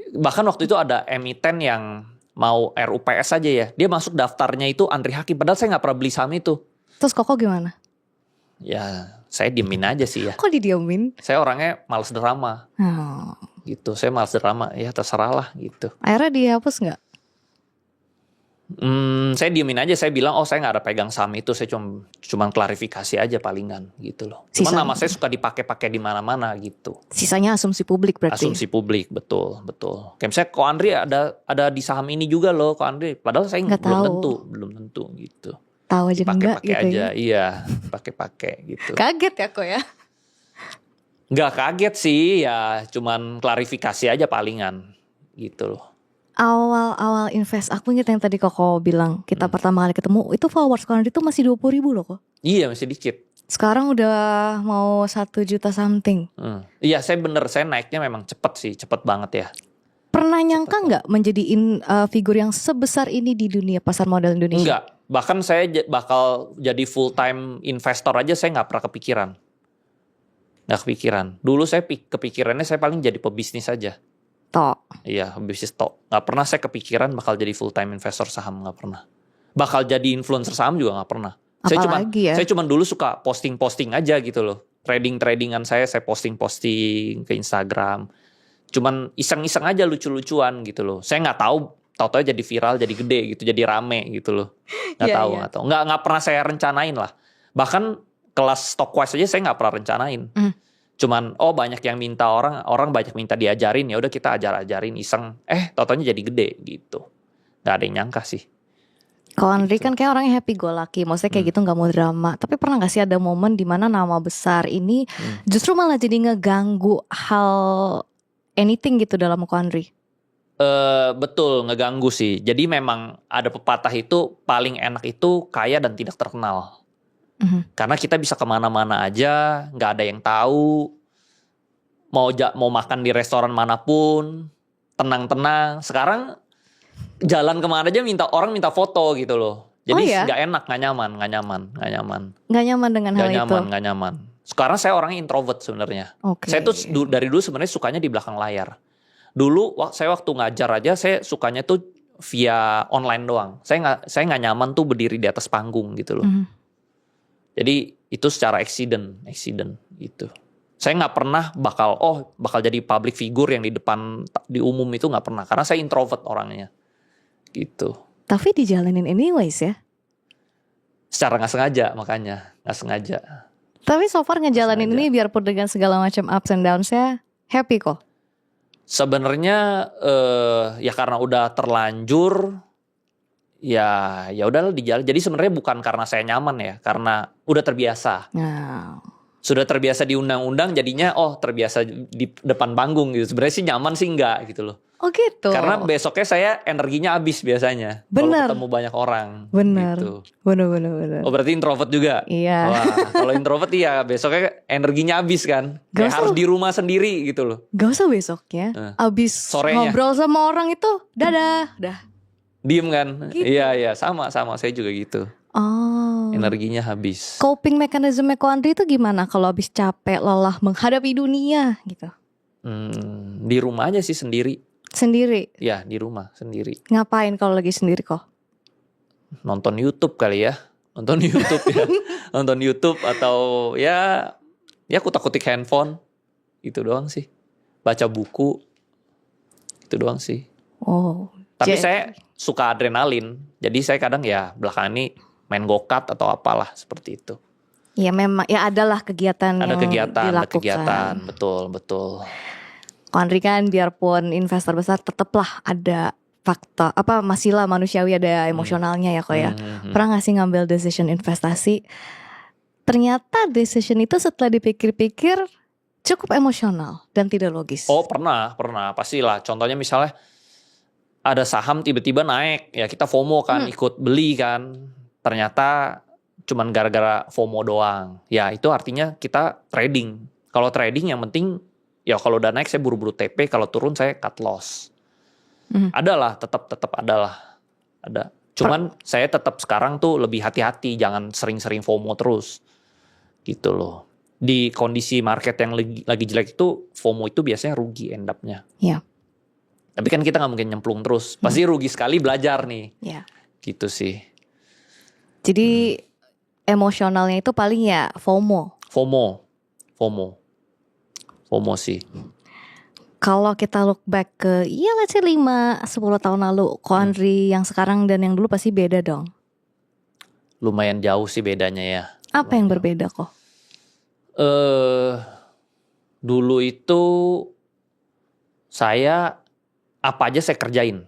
Bahkan waktu itu ada emiten yang mau RUPS aja ya. Dia masuk daftarnya itu Andri Hakim. Padahal saya nggak pernah beli saham itu. Terus Koko gimana? Ya saya diemin aja sih ya. Kok didiemin? Saya orangnya males drama. Gitu. Saya males drama. Ya terserah lah gitu. Akhirnya dihapus nggak? Saya diemin aja. Saya bilang saya nggak ada pegang saham itu. Saya cuma klarifikasi aja palingan gitu loh. Cuman nama saya suka dipakai-pakai di mana-mana gitu. Sisanya asumsi publik berarti. Asumsi publik, betul. Kayak misalnya Ko Andri ada di saham ini juga loh, Ko Andri. Padahal saya belum tentu gitu. Tahu aja enggak Pakai gitu aja, ya. iya, pakai gitu. Kaget ya kok ya? Nggak kaget sih, ya cuman klarifikasi aja palingan gitu loh. Awal-awal invest, aku ingat yang tadi Koko bilang kita pertama kali ketemu itu followers Ko Andri itu masih 20.000 loh kok. Iya, masih dikit. Sekarang udah mau 1 juta something. Iya, saya naiknya memang cepet banget ya. Pernah nyangka nggak menjadi figur yang sebesar ini di dunia pasar modal Indonesia? Enggak, bahkan saya bakal jadi full time investor aja saya nggak pernah kepikiran. Nggak kepikiran. Dulu saya kepikirannya saya paling jadi pebisnis aja. Tok. Iya, bisnis tok. Nggak pernah saya kepikiran bakal jadi full time investor saham, nggak pernah. Bakal jadi influencer saham juga nggak pernah. Saya cuma dulu suka posting aja gitu loh. Tradingan saya posting ke Instagram. Cuman iseng-iseng aja, lucu-lucuan gitu loh. Saya nggak tahu jadi viral, jadi gede gitu, jadi rame gitu loh. Nggak tahu. Nggak pernah saya rencanain lah. Bahkan kelas Stockwise aja saya nggak pernah rencanain. Cuman banyak yang minta orang banyak minta diajarin, ya udah kita ajarin iseng. Taunya jadi gede gitu. Nggak ada yang nyangka sih. Kalau Andri kan kayak orangnya happy go lucky, maksudnya kayak gitu nggak mau drama. Tapi pernah nggak sih ada momen dimana nama besar ini justru malah jadi ngeganggu hal anything gitu dalam Ko Andri? Betul, ngeganggu sih. Jadi memang ada pepatah itu paling enak itu kaya dan tidak terkenal. Karena kita bisa kemana-mana aja, nggak ada yang tahu. Mau makan di restoran manapun, tenang-tenang. Sekarang jalan kemana aja orang minta foto gitu loh. Jadi nggak enak, nggak nyaman. Nggak nyaman dengan hal itu. Nggak nyaman. Sekarang saya orangnya introvert sebenarnya. Saya tuh dari dulu sebenarnya sukanya di belakang layar. Dulu saya waktu ngajar aja saya sukanya tuh via online doang. Saya nggak nyaman tuh berdiri di atas panggung gitu loh. Jadi itu secara accident gitu. Saya nggak pernah bakal jadi public figure yang di umum itu nggak pernah, karena saya introvert orangnya, gitu. Tapi dijalanin anyways ya. Secara nggak sengaja, makanya nggak sengaja. Tapi so far ngejalanin Sengaja. ini biarpun dengan segala macam ups and downs-nya happy kok. Sebenarnya ya karena udah terlanjur, ya udahlah dijalan. Jadi sebenarnya bukan karena saya nyaman ya, karena udah terbiasa. Nah, Sudah terbiasa di undang-undang, jadinya terbiasa di depan panggung gitu. Sebenarnya sih nyaman sih enggak gitu loh. oh gitu. Karena besoknya saya energinya habis biasanya. Kalau Bener. ketemu banyak orang. Bener. Gitu. Bener. Oh berarti introvert juga? Iya. Wah, kalau introvert iya besoknya energinya habis kan. Kayak Gak harus usah. di rumah sendiri gitu loh. Gak usah besoknya. Abis Sorenya. ngobrol sama orang itu, dadah, dah. Diem kan? Gitu. Iya sama saya juga gitu. Oh. Energinya habis. Coping mekanisme Ko Andri itu gimana kalau abis capek, lelah menghadapi dunia gitu? Di rumah aja sih sendiri. Sendiri. Ya di rumah sendiri. Ngapain kalau lagi sendiri kok? Nonton YouTube kali ya. Nonton YouTube ya. Nonton YouTube atau ya kutak-kutik handphone. Itu doang sih. Baca buku. Itu doang sih. Oh. Tapi Jadi- saya suka adrenalin. Jadi saya kadang ya belakangan ini main go-kart atau apalah seperti itu. Ya memang ya adalah kegiatan Ada yang kegiatan, ada dilakukan. kegiatan. Betul. Ko Andri kan biarpun investor besar tetaplah ada fakta masih lah manusiawi ada emosionalnya ya kok ya. Pernah gak sih ngambil decision investasi? Ternyata decision itu setelah dipikir-pikir cukup emosional dan tidak logis. Oh pernah pastilah. Contohnya misalnya ada saham tiba-tiba naik, ya kita FOMO kan, ikut beli kan. Ternyata cuman gara-gara FOMO doang. Ya itu artinya kita trading. Kalau trading yang penting ya kalau udah naik saya buru-buru TP, kalau turun saya cut loss. Adalah tetap ada. Cuman saya tetap sekarang tuh lebih hati-hati, jangan sering-sering FOMO terus. Gitu loh. Di kondisi market yang lagi jelek itu FOMO itu biasanya rugi end up-nya. Iya. Tapi kan kita nggak mungkin nyemplung terus. Pasti rugi sekali belajar nih. Ya. Gitu sih. Jadi emosionalnya itu paling ya FOMO. FOMO sih. Kalau kita look back ke let's say 5-10 tahun lalu, Ko Andri yang sekarang dan yang dulu pasti beda dong. Lumayan jauh sih bedanya ya. Apa yang berbeda kok? Dulu itu saya apa aja saya kerjain.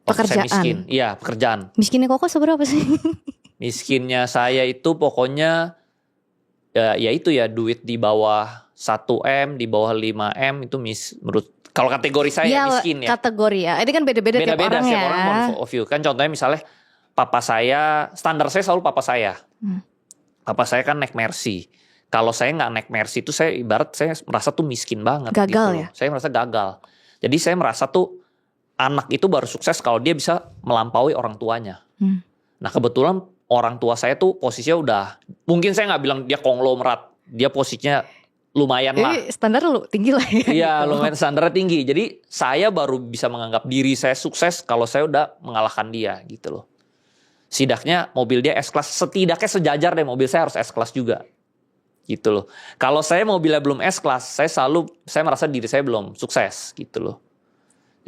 Waktu saya Pekerjaan? miskin. Iya, pekerjaan. Miskinnya Koko seberapa sih? Miskinnya saya itu pokoknya ya itu ya duit di bawah 1M, di bawah 5M itu menurut kalau kategori saya Iya, miskin ya. kategori ya. Ini kan beda-beda tiap Beda-beda orang setiap ya. orang point of view. Kan contohnya misalnya papa saya, standar saya selalu papa saya. Papa saya kan naik Mercy. Kalau saya nggak naik Mercy itu saya ibarat saya merasa tuh miskin banget. Gagal gitu ya? loh. Saya merasa gagal. Jadi saya merasa tuh anak itu baru sukses kalau dia bisa melampaui orang tuanya. Nah kebetulan orang tua saya tuh posisinya udah, mungkin saya nggak bilang dia konglomerat, dia posisinya lumayan lah. Jadi standar lu tinggi lah ya. Iya gitu. lumayan standarnya tinggi. Jadi saya baru bisa menganggap diri saya sukses kalau saya udah mengalahkan dia gitu loh. Setidaknya mobil dia S-Class, setidaknya sejajar deh mobil saya harus S-Class juga. Gitu loh. Kalau saya mobilnya belum S-Class, saya merasa diri saya belum sukses gitu loh.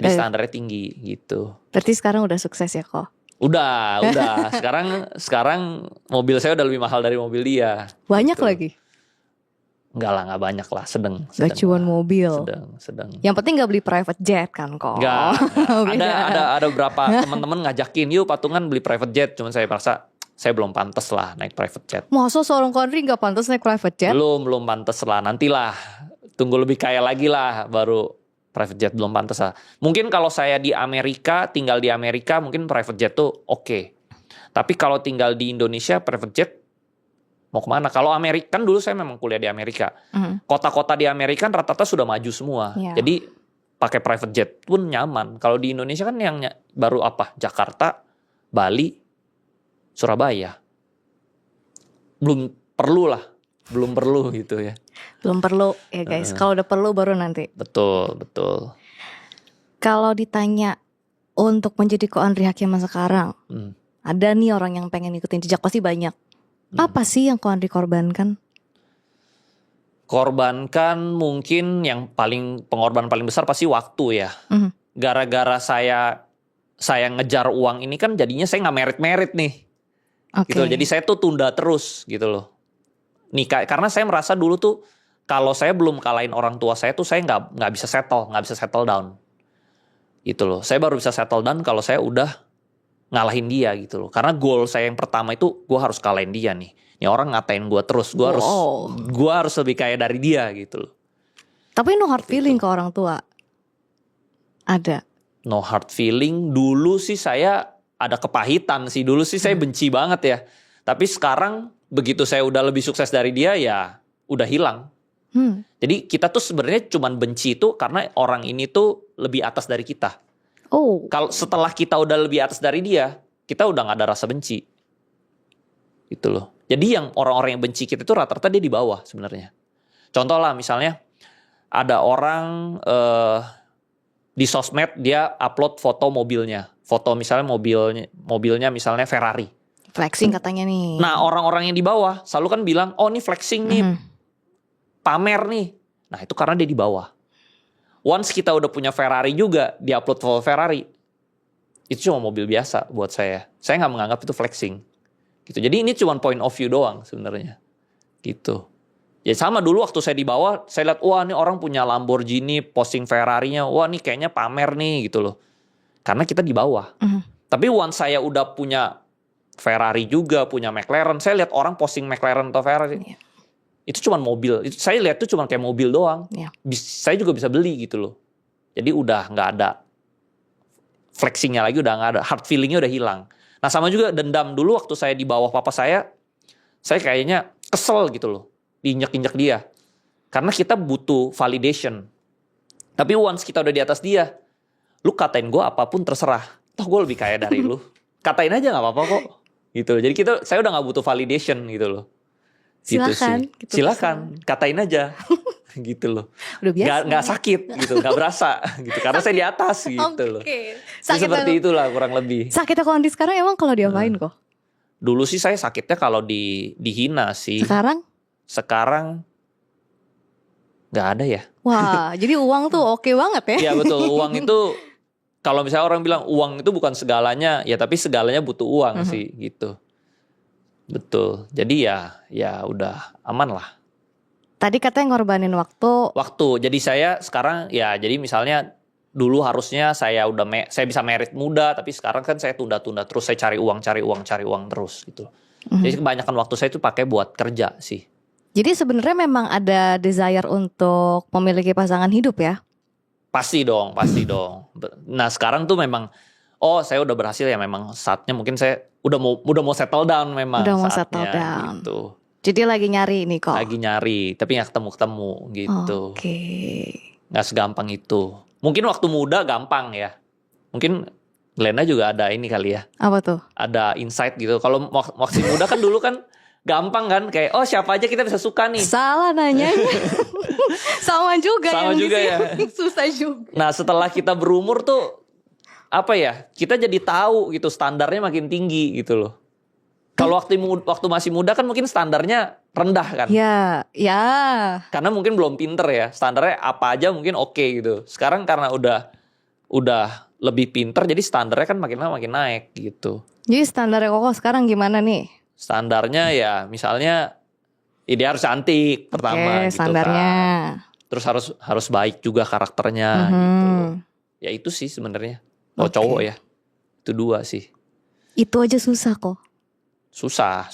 Jadi standarnya tinggi gitu. Berarti sekarang udah sukses ya kok? Udah. Sekarang mobil saya udah lebih mahal dari mobil dia. Banyak gitu. lagi? Enggak lah, enggak banyak lah, sedang. Gacuan mobil. Sedang. Yang penting gak beli private jet kan kok? Enggak. Beda. Ada beberapa teman-teman ngajakin, yuk patungan beli private jet. Cuman saya merasa saya belum pantas lah naik private jet. Masa seorang Ko Andri gak pantas naik private jet? Belum pantas lah. Nantilah. Tunggu lebih kaya lagi lah baru private jet, belum pantas lah. Mungkin kalau saya di Amerika, tinggal di Amerika mungkin private jet tuh oke. Tapi kalau tinggal di Indonesia private jet mau kemana? Kalau Amerika kan dulu saya memang kuliah di Amerika. Kota-kota di Amerika kan rata-rata sudah maju semua. Iya. Jadi pakai private jet pun nyaman. Kalau di Indonesia kan yang baru apa? Jakarta, Bali, Surabaya. Belum perlu gitu ya. Belum perlu ya guys. Kalau udah perlu baru nanti. Betul. Kalau ditanya untuk menjadi Ko Andri Hakimah sekarang, ada nih orang yang pengen ikutin jejak, pasti banyak. Apa sih yang Ko Andri korbankan? Korbankan mungkin yang pengorbanan paling besar pasti waktu ya. Mhm. Gara-gara saya ngejar uang ini kan jadinya saya nggak merit nih. Oke. Gitu. Jadi saya tuh tunda terus gitu loh. Karena saya merasa dulu tuh kalau saya belum kalahin orang tua saya tuh saya nggak bisa settle down. Gitu loh. Saya baru bisa settle down kalau saya udah ngalahin dia gitu loh. Karena goal saya yang pertama itu gue harus kalahin dia nih. Ini orang ngatain gue terus, gue harus lebih kaya dari dia gitu loh. Tapi no hard feeling ke orang tua? Ada? No hard feeling, dulu sih saya ada kepahitan sih. Dulu sih saya benci banget ya. Tapi sekarang begitu saya udah lebih sukses dari dia ya udah hilang. Jadi kita tuh sebenarnya cuman benci itu karena orang ini tuh lebih atas dari kita. Kalau setelah kita udah lebih atas dari dia, kita udah gak ada rasa benci. Gitu loh. Jadi yang orang-orang yang benci kita itu rata-rata dia di bawah sebenarnya. Contoh lah misalnya ada orang di sosmed dia upload foto mobilnya. Foto misalnya mobilnya misalnya Ferrari. Flexing katanya nih. Nah orang-orang yang di bawah selalu kan bilang, oh ini flexing nih, pamer nih. Nah itu karena dia di bawah. Once kita udah punya Ferrari juga, dia upload foto Ferrari, itu cuma mobil biasa buat saya. Saya nggak menganggap itu flexing. Gitu. Jadi ini cuma point of view doang sebenarnya. Gitu. Ya sama dulu waktu saya di bawah, saya lihat wah ini orang punya Lamborghini, posting Ferrarinya, wah ini kayaknya pamer nih gitu loh. Karena kita di bawah. Tapi once saya udah punya Ferrari juga, punya McLaren, saya lihat orang posting McLaren atau Ferrari. Itu cuma mobil. Saya lihat itu cuma kayak mobil doang. Saya juga bisa beli gitu loh. Jadi udah nggak ada flexingnya lagi, udah nggak ada, hard feelingnya udah hilang. Nah sama juga dendam dulu waktu saya di bawah papa saya kayaknya kesel gitu loh, diinjek-injek dia. Karena kita butuh validation. Tapi once kita udah di atas dia, lu katain gue apapun terserah. Toh gue lebih kaya dari lu. Katain aja gak apa-apa kok. Gitu loh. Jadi saya udah gak butuh validation gitu loh. Silakan. Gitu silakan, katain aja. Gitu loh. Udah biasa. Gak sakit gitu, gak berasa gitu. Karena saya di atas gitu loh. Seperti itulah kurang lebih. Sakitnya kalau Andi sekarang emang kalau diapain kok? Dulu sih saya sakitnya kalau dihina sih. Sekarang gak ada ya. Wah, jadi uang tuh oke banget ya. Iya betul, uang itu kalau misalnya orang bilang uang itu bukan segalanya, ya tapi segalanya butuh uang sih gitu. Betul. Jadi ya udah aman lah. Tadi katanya ngorbanin waktu. Jadi saya sekarang ya jadi misalnya dulu harusnya saya bisa merit muda, tapi sekarang kan saya tunda-tunda terus, saya cari uang terus gitu. Jadi kebanyakan waktu saya itu pakai buat kerja sih. Jadi sebenarnya memang ada desire untuk memiliki pasangan hidup ya? Pasti dong. Nah sekarang tuh memang, saya udah berhasil ya, memang saatnya mungkin saya udah mau settle down memang. Udah mau saatnya, settle down. Gitu. Jadi lagi nyari nih kok. Lagi nyari, tapi gak ketemu gitu. Oke. Gak segampang itu. Mungkin waktu muda gampang ya. Mungkin Glenda juga ada ini kali ya. Apa tuh? Ada insight gitu. Kalau waktu muda kan dulu kan gampang kan. Kayak siapa aja kita bisa suka nih. Salah nanyanya. Sama juga ya. Susah juga. Nah setelah kita berumur tuh apa ya, kita jadi tahu gitu standarnya makin tinggi gitu loh. Kalau waktu masih muda kan mungkin standarnya rendah kan. Ya. Karena mungkin belum pinter ya. Standarnya apa aja mungkin oke gitu. Sekarang karena udah lebih pinter, jadi standarnya kan makin lama makin naik gitu. Jadi standarnya Koko sekarang gimana nih? Standarnya ya misalnya dia harus cantik pertama gitu standarnya. Kan. Terus harus baik juga karakternya gitu. Ya itu sih sebenarnya. Kalau cowok ya. Itu 2 sih. Itu aja susah kok. Susah.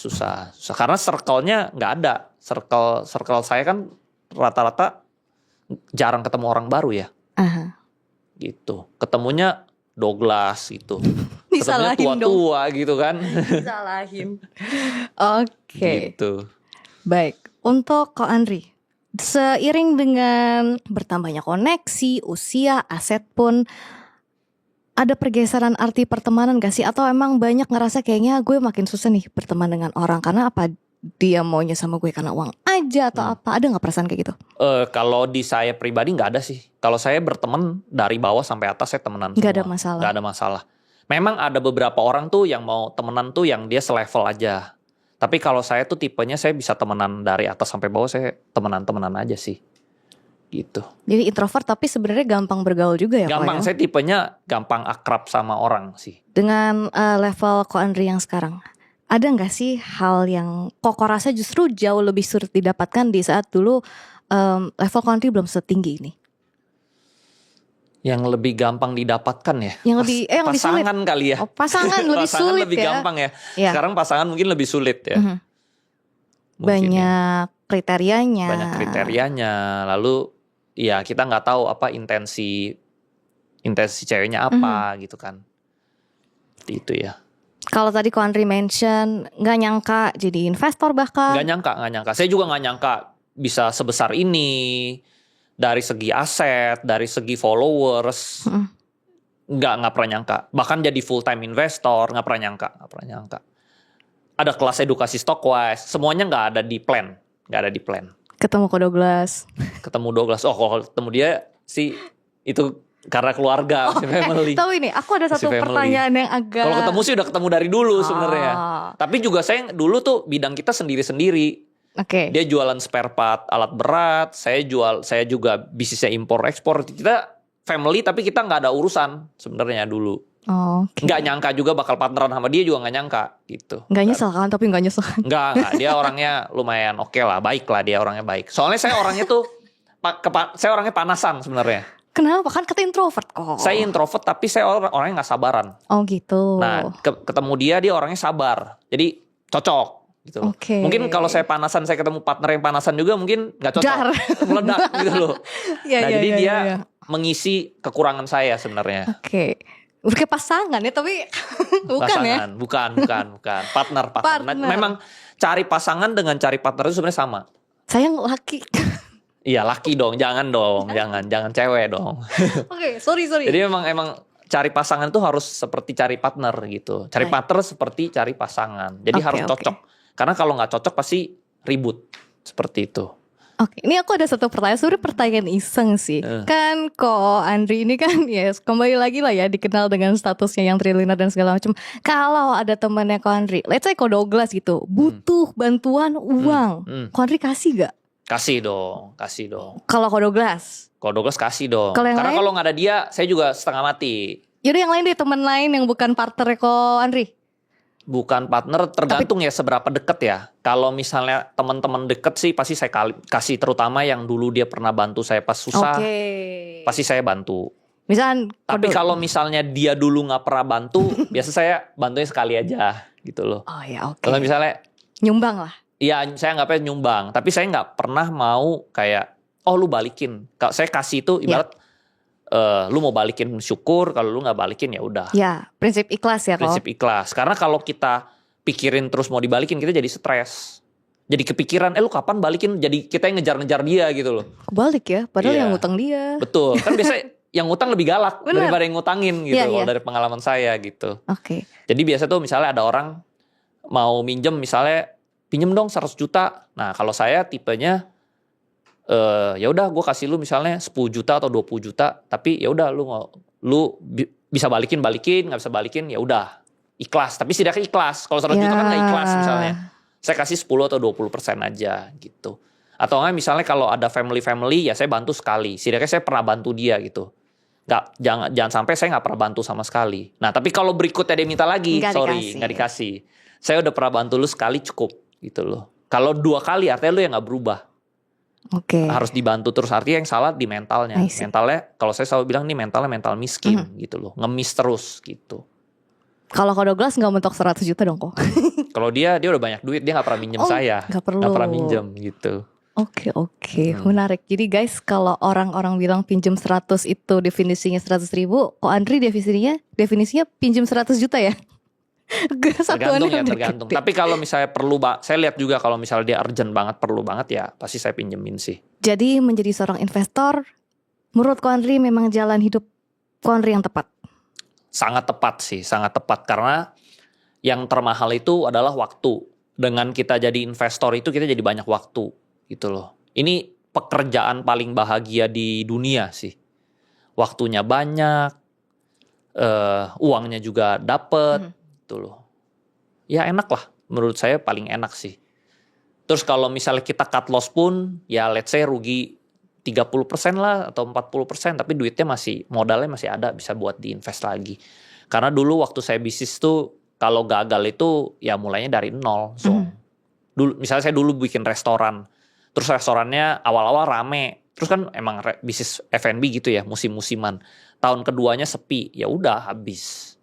Karena circle-nya nggak ada. Circle saya kan rata-rata jarang ketemu orang baru ya. Gitu. Ketemunya Douglas gitu. Ketemunya tua-tua gitu kan. Disalahin. Oke. Gitu. Baik. Untuk Ko Andri, seiring dengan bertambahnya koneksi, usia, aset pun, ada pergeseran arti pertemanan gak sih? Atau emang banyak ngerasa kayaknya gue makin susah nih berteman dengan orang, karena apa, dia maunya sama gue karena uang aja atau apa? Ada gak perasaan kayak gitu? Kalau di saya pribadi gak ada sih. Kalau saya berteman dari bawah sampai atas saya temenan semua. Gak ada masalah. Memang ada beberapa orang tuh yang mau temenan tuh yang dia selevel aja. Tapi kalau saya tuh tipenya saya bisa temenan dari atas sampai bawah, saya temenan aja sih. Gitu. Jadi introvert tapi sebenarnya gampang bergaul juga ya, Gampang, Ko, ya? saya tipenya gampang akrab sama orang sih. Dengan level Ko Andri yang sekarang, ada nggak sih hal yang Koko rasa justru jauh lebih sulit didapatkan di saat dulu level Ko Andri belum setinggi ini? Yang lebih gampang didapatkan ya. Yang lebih lebih sulit. Pasangan kali ya. Oh, pasangan lebih Pasangan sulit lebih ya. gampang ya. Iya. Sekarang pasangan mungkin lebih sulit ya. Mhm. Mungkin ya. Banyak kriterianya. Banyak kriterianya. Lalu ya kita nggak tahu apa intensi ceweknya apa gitu kan. Seperti itu ya. Kalau tadi Ko Andri mention nggak nyangka jadi investor bahkan. Nggak nyangka. Saya juga nggak nyangka bisa sebesar ini. Dari segi aset, dari segi followers, nggak pernah nyangka. Bahkan jadi full time investor, nggak pernah nyangka. Ada kelas edukasi Stockwise, semuanya nggak ada di plan. Ketemu Ko Douglas. Ketemu Douglas, kalau ketemu dia sih itu karena keluarga, masih family. Tahu ini, aku ada satu Masih family. pertanyaan yang agak. Kalau ketemu sih udah ketemu dari dulu sebenarnya. Tapi juga saya dulu tuh bidang kita sendiri-sendiri. Oke. Dia jualan spare part alat berat, saya juga bisnisnya impor ekspor. Kita family tapi kita nggak ada urusan sebenarnya dulu. Oke. Nggak nyangka juga bakal partneran sama dia, juga nggak nyangka gitu. Nggak nyesel kan, tapi nggak nyesel. Nggak, dia orangnya lumayan oke lah, baik lah, dia orangnya baik. Soalnya saya orangnya tuh saya orangnya panasan sebenarnya. Kenapa? Kan kata introvert kok. Saya introvert tapi saya orangnya nggak sabaran. Oh gitu. Nah, ketemu dia orangnya sabar. Jadi cocok gitu loh. Oke. Mungkin kalau saya panasan, saya ketemu partner yang panasan juga mungkin nggak cocok. Dar. Meledak gitu loh. Iya, Nah, iya, jadi iya, dia iya. mengisi kekurangan saya sebenarnya. Oke. Bukan pasangan ya, tapi bukan ya. Pasangan, bukan. Partner. Partner. Nah, memang cari pasangan dengan cari partner itu sebenarnya sama. Sayang laki. Iya, laki dong, jangan cewek dong. Oke, sorry. Jadi emang cari pasangan tuh harus seperti cari partner gitu. Cari partner seperti cari pasangan. Jadi Oke, harus cocok. Karena kalau nggak cocok pasti ribut. Seperti itu. Oke, ini aku ada satu pertanyaan, sebenarnya pertanyaan iseng sih. Kan Ko Andri ini kan kembali lagi lah ya, dikenal dengan statusnya yang triliuner dan segala macam. Kalau ada temannya Ko Andri, let's say Ko Douglas gitu, butuh bantuan uang, Ko Andri kasih gak? Kasih dong. Kalau Ko Douglas? Kalau Douglas kasih dong. Kalau yang Karena lain? kalau nggak ada dia, saya juga setengah mati. Yaudah yang lain deh, teman lain yang bukan partner Ko Andri. Bukan partner, tergantung ya seberapa deket ya. Kalau misalnya teman-teman deket sih pasti saya kasih, terutama yang dulu dia pernah bantu saya pas susah, pasti saya bantu. Misalkan Tapi kalau misalnya dia dulu nggak pernah bantu, biasa saya bantunya sekali aja gitu loh. Oh ya, oke. Kalau misalnya, Nyumbang lah. iya saya nggak nyumbang, tapi saya nggak pernah mau kayak, oh lu balikin. Kalau saya kasih itu ibarat, lu mau balikin syukur, kalau lu nggak balikin ya udah. Ya, prinsip ikhlas ya kok. Prinsip ikhlas. Karena kalau kita pikirin terus mau dibalikin, kita jadi stres. Jadi kepikiran, lu kapan balikin? Jadi kita yang ngejar-ngejar dia gitu loh. Kebalik ya, padahal Iya. yang ngutang dia. Betul. Kan biasanya yang ngutang lebih galak Bener. daripada yang ngutangin gitu. Iya, Kalau iya. dari pengalaman saya gitu. Oke. Jadi biasa tuh misalnya ada orang mau minjem, misalnya pinjem dong 100 juta. Nah kalau saya tipenya, ya udah gue kasih lu misalnya 10 juta atau 20 juta, tapi ya udah bisa balikin, nggak bisa balikin ya udah ikhlas. Tapi setidaknya ikhlas. Kalau 100 juta kan nggak ikhlas misalnya. Saya kasih 10 atau 20% aja gitu. Atau enggak misalnya kalau ada family ya saya bantu sekali. Setidaknya saya pernah bantu dia gitu. Jangan sampai saya nggak pernah bantu sama sekali. Nah tapi kalau berikutnya dia minta lagi, nggak dikasih. Saya udah pernah bantu lu sekali cukup gitu loh. Kalau 2 kali artinya lu yang nggak berubah. Oke. Harus dibantu terus, artinya yang salah di mentalnya. Mentalnya kalau saya selalu bilang nih mentalnya mental miskin gitu loh. Ngemis terus gitu. Kalau Ko Douglas nggak mentok 100 juta dong kok. Kalau dia udah banyak duit, dia nggak pernah minjem saya. Nggak perlu. Nggak pernah minjem gitu. Oke. Menarik. Jadi guys, kalau orang-orang bilang pinjem 100 itu definisinya 100 ribu, Ko Andri definisinya pinjem 100 juta ya? Tergantung. Tapi kalau misalnya perlu, saya lihat juga kalau misalnya dia urgent banget, perlu banget ya pasti saya pinjemin sih. Jadi menjadi seorang investor, menurut Ko Andri memang jalan hidup Ko Andri yang tepat? Sangat tepat sih, sangat tepat. Karena yang termahal itu adalah waktu. Dengan kita jadi investor itu kita jadi banyak waktu gitu loh. Ini pekerjaan paling bahagia di dunia sih. Waktunya banyak, uangnya juga dapet gitu loh. Ya enak lah menurut saya paling enak sih. Terus kalau misalnya kita cut loss pun, ya let's say rugi 30% lah atau 40%, tapi duitnya modalnya masih ada, bisa buat diinvest lagi. Karena dulu waktu saya bisnis tuh, kalau gagal itu ya mulainya dari nol. So, misalnya saya dulu bikin restoran, terus restorannya awal-awal rame, terus kan emang bisnis F&B gitu ya, musim-musiman. Tahun keduanya sepi, ya udah habis.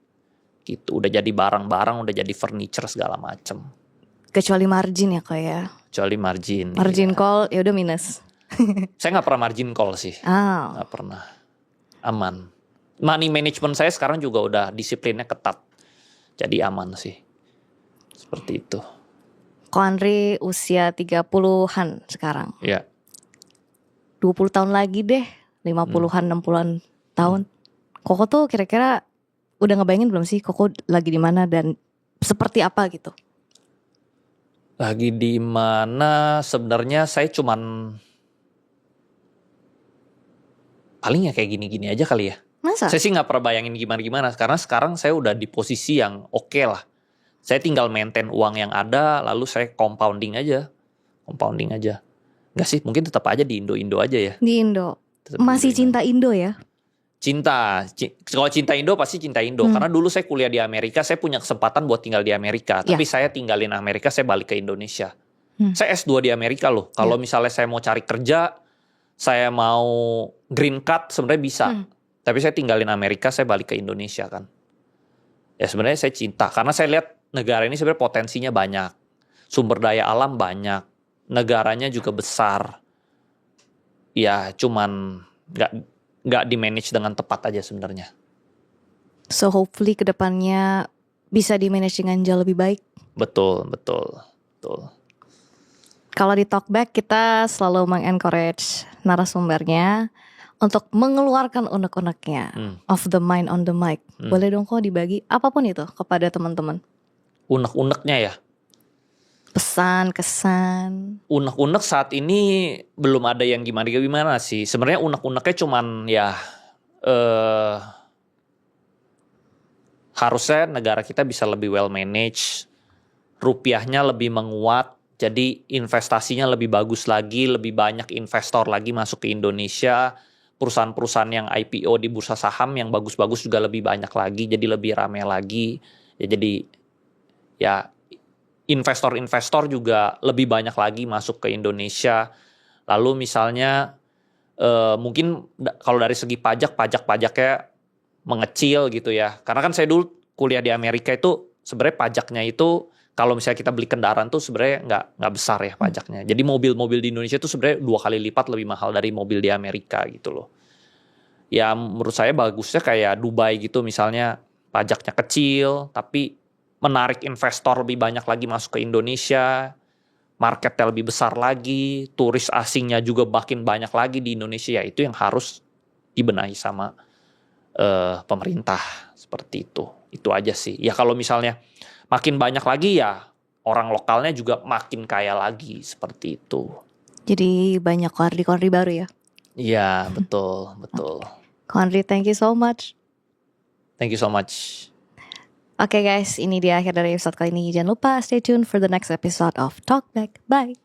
Gitu, udah jadi barang-barang, udah jadi furniture segala macem. Kecuali margin ya kok ya. Kecuali margin. Margin iya. call ya udah minus. Saya nggak pernah margin call sih, nggak pernah. Aman. Money management saya sekarang juga udah disiplinnya ketat, jadi aman sih. Seperti itu. Ko Andri usia 30-an sekarang. Ya. 20 tahun lagi deh, 50-an, 60-an tahun. Koko tuh kira-kira udah ngebayangin belum sih Koko lagi di mana dan seperti apa gitu? Lagi di mana? Sebenarnya saya cuman paling ya kayak gini-gini aja kali ya. Masa? Saya sih nggak pernah bayangin gimana-gimana, karena sekarang saya udah di posisi yang oke lah. Saya tinggal maintain uang yang ada, lalu saya compounding aja. Nggak sih, mungkin tetap aja di Indo-Indo aja ya. Di Indo. Tetap Masih di cinta Indo ya? Kalau cinta Indo pasti cinta Indo. Karena dulu saya kuliah di Amerika, saya punya kesempatan buat tinggal di Amerika. Tapi saya tinggalin Amerika, saya balik ke Indonesia. Saya S2 di Amerika loh. Kalau misalnya saya mau cari kerja, saya mau green card sebenarnya bisa. Tapi saya tinggalin Amerika, saya balik ke Indonesia kan. Ya sebenarnya saya cinta. Karena saya lihat negara ini sebenarnya potensinya banyak. Sumber daya alam banyak. Negaranya juga besar. Ya cuman nggak di manage dengan tepat aja sebenarnya. So hopefully kedepannya bisa di manage dengan jauh lebih baik. Betul. Kalau di Talkback kita selalu mengencourage narasumbernya untuk mengeluarkan unek-uneknya of the mind on the mic. Boleh dong kok dibagi apapun itu kepada teman-teman. Unek-uneknya ya. Pesan, kesan. Unek-unek saat ini belum ada yang gimana-gimana sih. Sebenarnya unek-uneknya cuman ya harusnya negara kita bisa lebih well managed, rupiahnya lebih menguat, jadi investasinya lebih bagus lagi, lebih banyak investor lagi masuk ke Indonesia, perusahaan-perusahaan yang IPO di bursa saham yang bagus-bagus juga lebih banyak lagi, jadi lebih ramai lagi. Ya jadi ya investor-investor juga lebih banyak lagi masuk ke Indonesia. Lalu misalnya mungkin kalau dari segi pajaknya mengecil gitu ya. Karena kan saya dulu kuliah di Amerika itu sebenarnya pajaknya itu kalau misalnya kita beli kendaraan tuh sebenarnya nggak besar ya pajaknya. Jadi mobil-mobil di Indonesia tuh sebenarnya 2 kali lipat lebih mahal dari mobil di Amerika gitu loh. Ya menurut saya bagusnya kayak Dubai gitu misalnya, pajaknya kecil tapi menarik investor lebih banyak lagi masuk ke Indonesia, marketnya lebih besar lagi, turis asingnya juga makin banyak lagi di Indonesia. Ya itu yang harus dibenahi sama pemerintah seperti itu. Itu aja sih. Ya kalau misalnya makin banyak lagi ya orang lokalnya juga makin kaya lagi seperti itu. Jadi banyak kondi-kondi baru ya? Iya betul. Kondi, thank you so much. Thank you so much. Oke guys, ini dia akhir dari episode kali ini. Jangan lupa stay tuned for the next episode of Talkback. Bye.